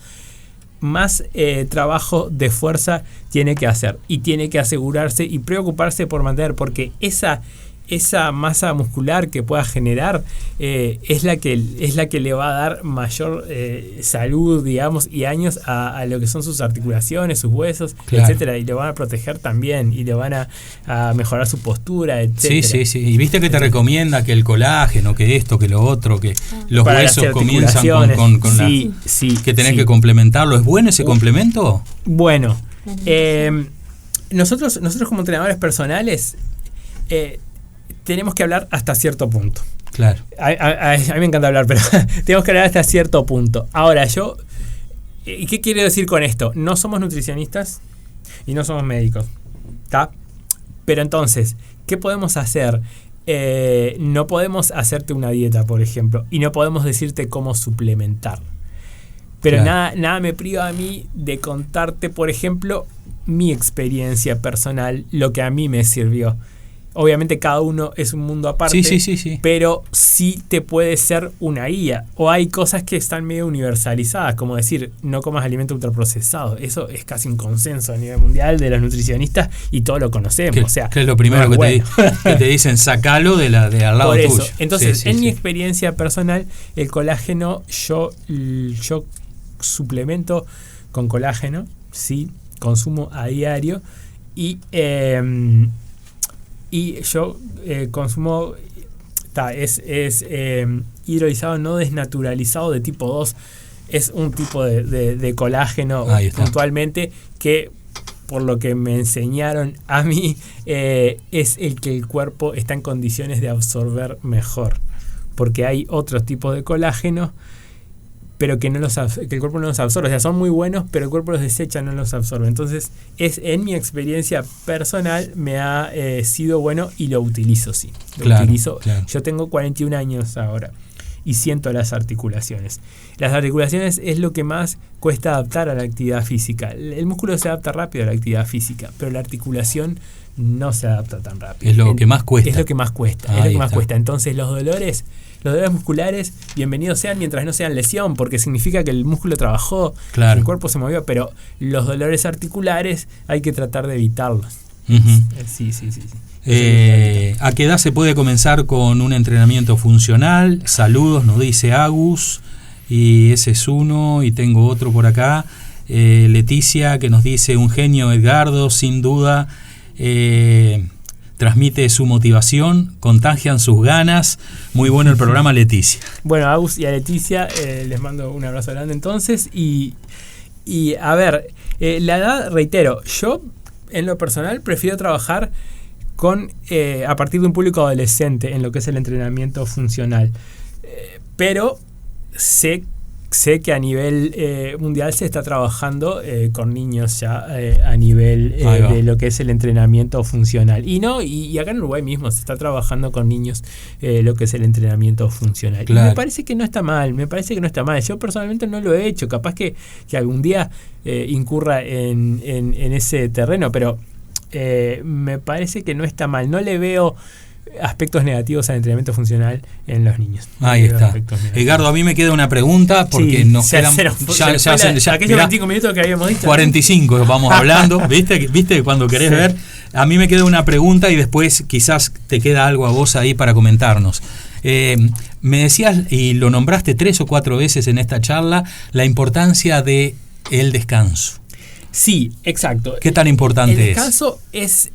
más trabajo de fuerza tiene que hacer, y tiene que asegurarse y preocuparse por mantener, porque esa masa muscular que pueda generar es la que le va a dar mayor salud, digamos, y años a lo que son sus articulaciones, sus huesos, etcétera, y le van a proteger también, y le van a mejorar su postura, etcétera. Sí, y viste que te recomienda que el colágeno, que esto, que lo otro, que los para huesos comienzan con que tenés que complementarlo. ¿Es bueno ese complemento? Bueno, nosotros como entrenadores personales tenemos que hablar hasta cierto punto. Claro. A mí me encanta hablar, pero tenemos que hablar hasta cierto punto. Ahora, yo ¿Y qué quiero decir con esto? No somos nutricionistas y no somos médicos, ¿está? Pero entonces, ¿qué podemos hacer? No podemos hacerte una dieta, por ejemplo, y no podemos decirte cómo suplementar. Pero Claro. nada me priva a mí de contarte, por ejemplo, mi experiencia personal, lo que a mí me sirvió. Obviamente cada uno es un mundo aparte, Sí. pero sí te puede ser una guía. O hay cosas que están medio universalizadas, como decir, no comas alimentos ultraprocesados. Eso es casi un consenso a nivel mundial de los nutricionistas y todos lo conocemos. Que, O sea, que es lo primero no es que te dicen, sacalo de al lado por eso. tuyo. Entonces, Sí, en sí. mi experiencia personal, el colágeno, yo suplemento con colágeno, sí, consumo a diario y yo consumo, es hidrolizado no desnaturalizado de tipo 2, es un tipo de colágeno puntualmente que, por lo que me enseñaron a mí, es el que el cuerpo está en condiciones de absorber mejor, porque hay otros tipos de colágeno pero que el cuerpo no los absorbe. O sea, son muy buenos, pero el cuerpo los desecha, no los absorbe. Entonces, en mi experiencia personal, me ha sido bueno y lo utilizo, sí. Lo utilizo. Claro. Yo tengo 41 años ahora y siento las articulaciones. Las articulaciones es lo que más cuesta adaptar a la actividad física. El músculo se adapta rápido a la actividad física, pero la articulación no se adapta tan rápido. Es lo que más cuesta. Es lo que más cuesta. Es lo que más cuesta. Entonces, los dolores musculares, bienvenidos sean mientras no sean lesión, porque significa que el músculo trabajó, claro, el cuerpo se movió, pero los dolores articulares hay que tratar de evitarlos. Uh-huh. Sí. ¿A qué edad se puede comenzar con un entrenamiento funcional? Saludos, nos dice Agus, y ese es uno, y tengo otro por acá. Leticia, que nos dice: un genio Edgardo, sin duda. Transmite su motivación, contagian sus ganas. Muy bueno el programa, Leticia. Bueno, a Agus y a Leticia les mando un abrazo grande entonces. Y a ver, la edad, reitero, yo en lo personal prefiero trabajar a partir de un público adolescente en lo que es el entrenamiento funcional. Pero sé que a nivel mundial se está trabajando con niños ya a nivel de lo que es el entrenamiento funcional. Y acá en Uruguay mismo se está trabajando con niños lo que es el entrenamiento funcional. Claro. Y me parece que no está mal, Yo personalmente no lo he hecho, capaz que algún día incurra en ese terreno, pero me parece que no está mal. No le veo aspectos negativos al entrenamiento funcional en los niños. Ahí está. Edgardo, a mí me queda una pregunta porque nos quedan aquellos 25 minutos que habíamos dicho. 45 vamos hablando, ¿viste cuando querés ver? A mí me queda una pregunta y después quizás te queda algo a vos ahí para comentarnos. Me decías, y lo nombraste 3 o 4 veces en esta charla, la importancia de el descanso. Sí, exacto. ¿Qué tan importante es? El descanso es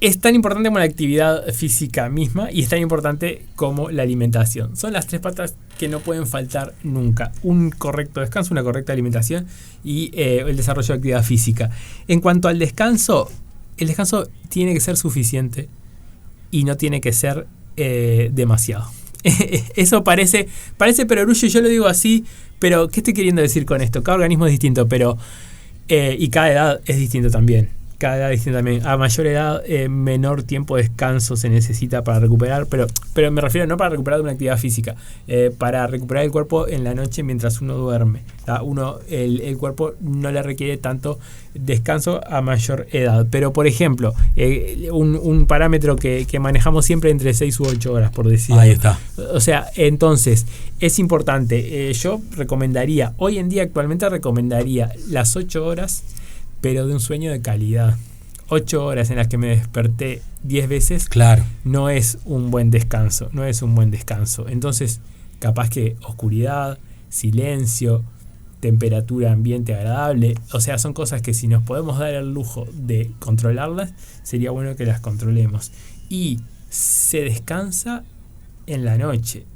es tan importante como la actividad física misma y es tan importante como la alimentación. Son las 3 patas que no pueden faltar nunca. Un correcto descanso, una correcta alimentación y el desarrollo de actividad física. En cuanto al descanso, el descanso tiene que ser suficiente y no tiene que ser demasiado. Eso parece perogrullo, yo lo digo así, pero ¿qué estoy queriendo decir con esto? Cada organismo es distinto, pero y cada edad es distinto también. A mayor edad, menor tiempo de descanso se necesita para recuperar, pero me refiero no para recuperar de una actividad física, para recuperar el cuerpo en la noche mientras uno duerme. El cuerpo no le requiere tanto descanso a mayor edad. Pero, por ejemplo, un parámetro que manejamos siempre entre 6 u 8 horas, por decir. Ahí está. O sea, entonces, es importante. Yo recomendaría, hoy en día actualmente recomendaría las 8 horas, pero de un sueño de calidad. 8 horas en las que me desperté 10 veces, claro, no es un buen descanso. Entonces, capaz que oscuridad, silencio, temperatura ambiente agradable, o sea, son cosas que si nos podemos dar el lujo de controlarlas, sería bueno que las controlemos. Y se descansa en la noche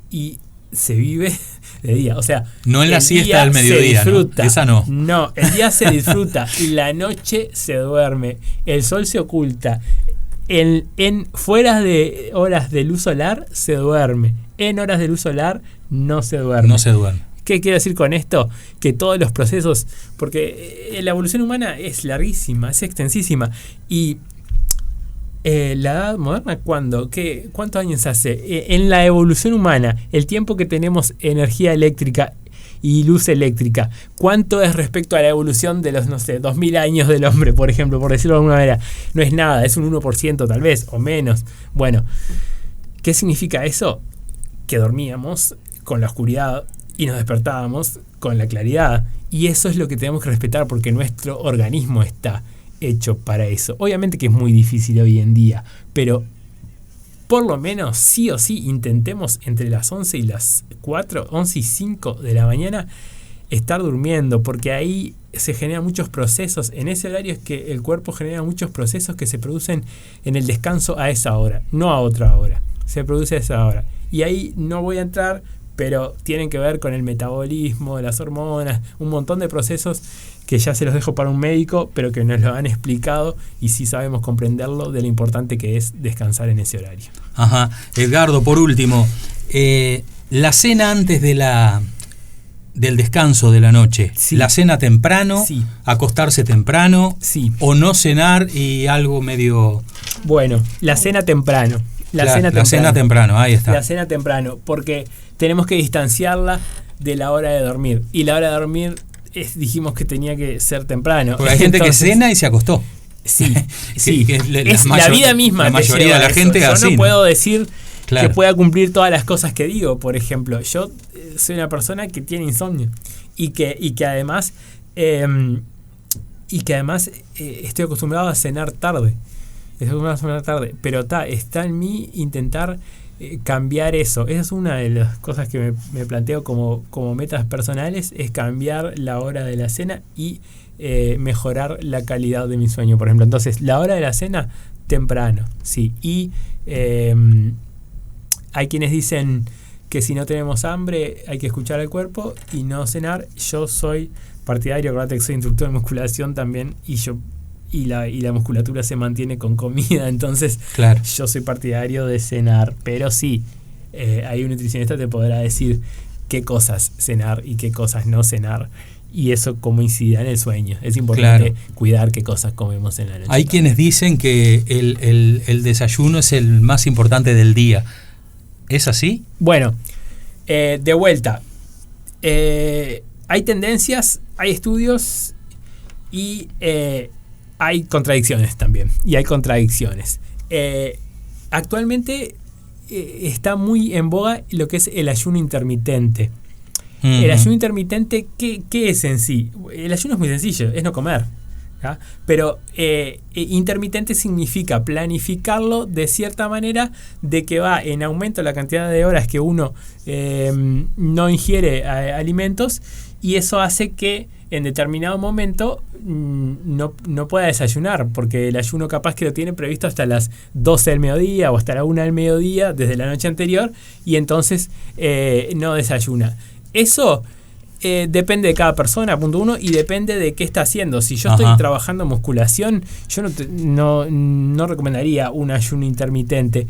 y se vive de día, o sea, no en la siesta del mediodía, ¿no? Esa no. No, el día se disfruta, la noche se duerme, el sol se oculta, fuera de horas de luz solar se duerme, en horas de luz solar no se duerme. ¿Qué quiero decir con esto? Que todos los procesos, porque la evolución humana es larguísima, es extensísima, y la edad moderna, ¿cuántos años hace? En la evolución humana, el tiempo que tenemos energía eléctrica y luz eléctrica, ¿cuánto es respecto a la evolución de los, 2000 años del hombre, por ejemplo, por decirlo de alguna manera? No es nada, es un 1% tal vez, o menos. Bueno, ¿qué significa eso? Que dormíamos con la oscuridad y nos despertábamos con la claridad. Y eso es lo que tenemos que respetar, porque nuestro organismo está hecho para eso. Obviamente que es muy difícil hoy en día, pero por lo menos sí o sí intentemos entre las 11 y las 4, 11 y 5 de la mañana estar durmiendo, porque ahí se generan muchos procesos. En ese horario es que el cuerpo genera muchos procesos que se producen en el descanso a esa hora, no a otra hora. Se produce a esa hora. Y ahí no voy a entrar, pero tienen que ver con el metabolismo, las hormonas, un montón de procesos que ya se los dejo para un médico, pero que nos lo han explicado y sí sabemos comprenderlo de lo importante que es descansar en ese horario. Ajá. Edgardo, por último, la cena antes del descanso de la noche, sí. La cena temprano, sí. Acostarse temprano, sí. O no cenar y algo medio... Bueno, la cena temprano. La cena temprano, ahí está. La cena temprano, porque tenemos que distanciarla de la hora de dormir. Y la hora de dormir dijimos que tenía que ser temprano. Porque hay gente que cena y se acostó. Sí, sí. que es la vida misma. La mayoría de la gente yo así. No puedo decir claro. que pueda cumplir todas las cosas que digo. Por ejemplo, yo soy una persona que tiene insomnio y que además estoy acostumbrado a cenar tarde. Pero está en mí intentar cambiar eso. Esa es una de las cosas que me planteo como metas personales, es cambiar la hora de la cena y mejorar la calidad de mi sueño, por ejemplo. Entonces, la hora de la cena, temprano, sí. Y hay quienes dicen que si no tenemos hambre hay que escuchar al cuerpo y no cenar. Yo soy partidario, acuérdate que soy instructor de musculación también, y la musculatura se mantiene con comida, entonces claro. Yo soy partidario de cenar, pero sí, hay un nutricionista que te podrá decir qué cosas cenar y qué cosas no cenar, y eso cómo incide en el sueño. Es importante cuidar qué cosas comemos en la noche. Hay quienes dicen que el desayuno es el más importante del día. ¿Es así? Bueno, de vuelta, hay tendencias, hay estudios y hay contradicciones también. Y hay contradicciones. Actualmente está muy en boga lo que es el ayuno intermitente. Uh-huh. El ayuno intermitente, ¿qué es en sí? El ayuno es muy sencillo, es no comer. ¿Ya? Pero intermitente significa planificarlo de cierta manera, de que va en aumento la cantidad de horas que uno no ingiere alimentos, y eso hace que en determinado momento no pueda desayunar, porque el ayuno capaz que lo tiene previsto hasta las 12 del mediodía o hasta la 1 del mediodía desde la noche anterior, y entonces no desayuna. Eso depende de cada persona, punto uno, y depende de qué está haciendo. Si yo estoy trabajando musculación, yo no recomendaría un ayuno intermitente.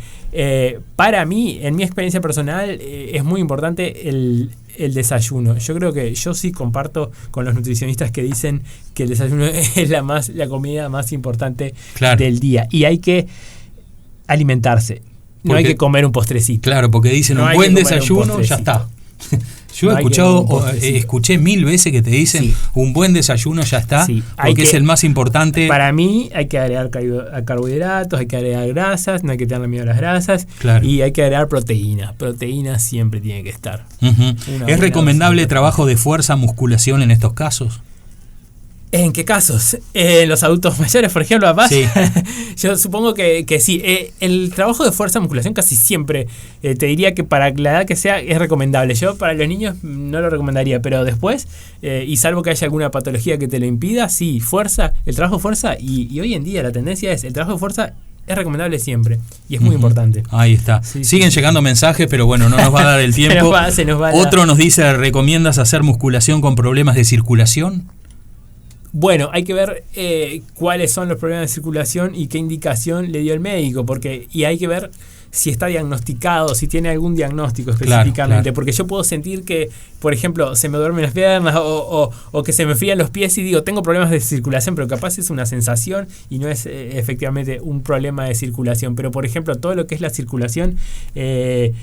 Para mí, en mi experiencia personal, es muy importante el desayuno. Yo creo que yo sí comparto con los nutricionistas que dicen que el desayuno es la comida más importante del día, y hay que alimentarse. No hay que comer un postrecito. Claro, porque dicen un buen desayuno, ya está. Yo escuché 1000 veces que te dicen un buen desayuno ya está, porque es el más importante. Para mí hay que agregar carbohidratos, hay que agregar grasas, no hay que tener miedo a las grasas, y hay que agregar proteínas. Proteínas siempre tiene que estar. Uh-huh. ¿Es recomendable trabajo de fuerza, musculación en estos casos? ¿En qué casos? ¿En los adultos mayores, por ejemplo, papás? Sí. Yo supongo que sí. El trabajo de fuerza musculación casi siempre, te diría que para la edad que sea, es recomendable. Yo para los niños no lo recomendaría, pero después, y salvo que haya alguna patología que te lo impida, sí, fuerza, el trabajo de fuerza, y hoy en día la tendencia es, el trabajo de fuerza es recomendable siempre, y es muy importante. Ahí está. Siguen llegando mensajes, pero bueno, no nos va a dar el tiempo. se nos va Otro nos dice, ¿recomiendas hacer musculación con problemas de circulación? Bueno, hay que ver cuáles son los problemas de circulación y qué indicación le dio el médico, y hay que ver si está diagnosticado, si tiene algún diagnóstico específicamente, claro. porque yo puedo sentir que, por ejemplo, se me duermen las piernas o que se me frían los pies y digo, tengo problemas de circulación, pero capaz es una sensación y no es efectivamente un problema de circulación. Pero, por ejemplo, todo lo que es la circulación es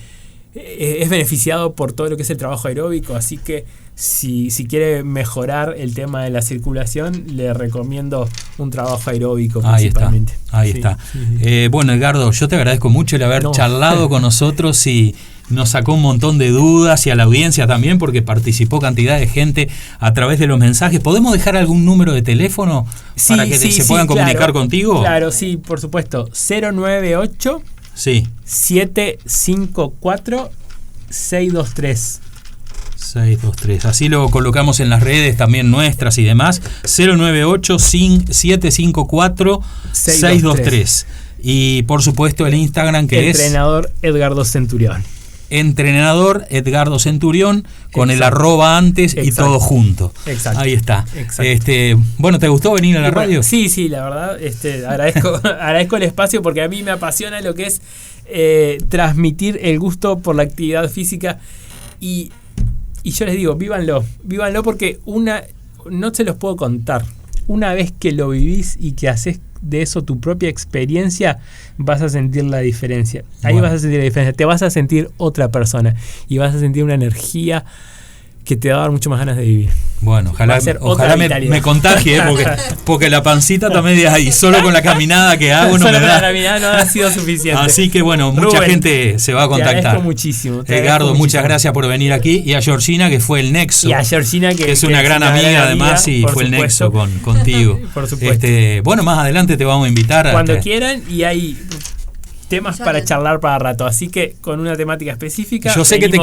beneficiado por todo lo que es el trabajo aeróbico, así que si quiere mejorar el tema de la circulación, le recomiendo un trabajo aeróbico principalmente. Ahí está. Sí. Bueno, Edgardo, yo te agradezco mucho el haber charlado con nosotros y nos sacó un montón de dudas, y a la audiencia también, porque participó cantidad de gente a través de los mensajes. ¿Podemos dejar algún número de teléfono para que se puedan comunicar contigo? Claro, sí, por supuesto. 098 754 623. 623. Así lo colocamos en las redes también nuestras y demás. 098-754-623. Y por supuesto el Instagram, que es Entrenador Edgardo Centurión. Entrenador Edgardo Centurión, con el arroba antes. Exacto. Y todo junto. Exacto. Ahí está. Bueno, ¿te gustó venir a la radio? Sí, la verdad, agradezco el espacio, porque a mí me apasiona lo que es transmitir el gusto por la actividad física, y yo les digo, vívanlo porque no se los puedo contar. Una vez que lo vivís y que haces de eso tu propia experiencia, vas a sentir la diferencia. Ahí vas a sentir la diferencia. Te vas a sentir otra persona y vas a sentir una energía que te va a dar mucho más ganas de vivir. Bueno, ojalá me contagie, porque la pancita está media y solo con la caminada que hago no me da. La caminada no ha sido suficiente. Así que bueno, mucha gente se va a contactar. Te agradezco muchísimo. Edgardo, muchas gracias por venir aquí, y a Georgina, que fue el nexo. Y a Georgina, que es una gran amiga además, y fue el nexo contigo. Por supuesto. Bueno, más adelante te vamos a invitar. Cuando quieran, y hay temas para charlar para rato, así que con una temática específica. Yo sé que te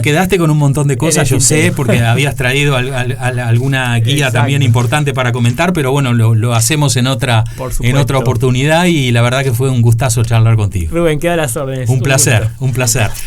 quedaste con un montón de cosas, yo sé, porque habías traído alguna guía también importante para comentar, pero bueno, lo hacemos en otra oportunidad, y la verdad que fue un gustazo charlar contigo. Rubén, queda a las órdenes. Un placer.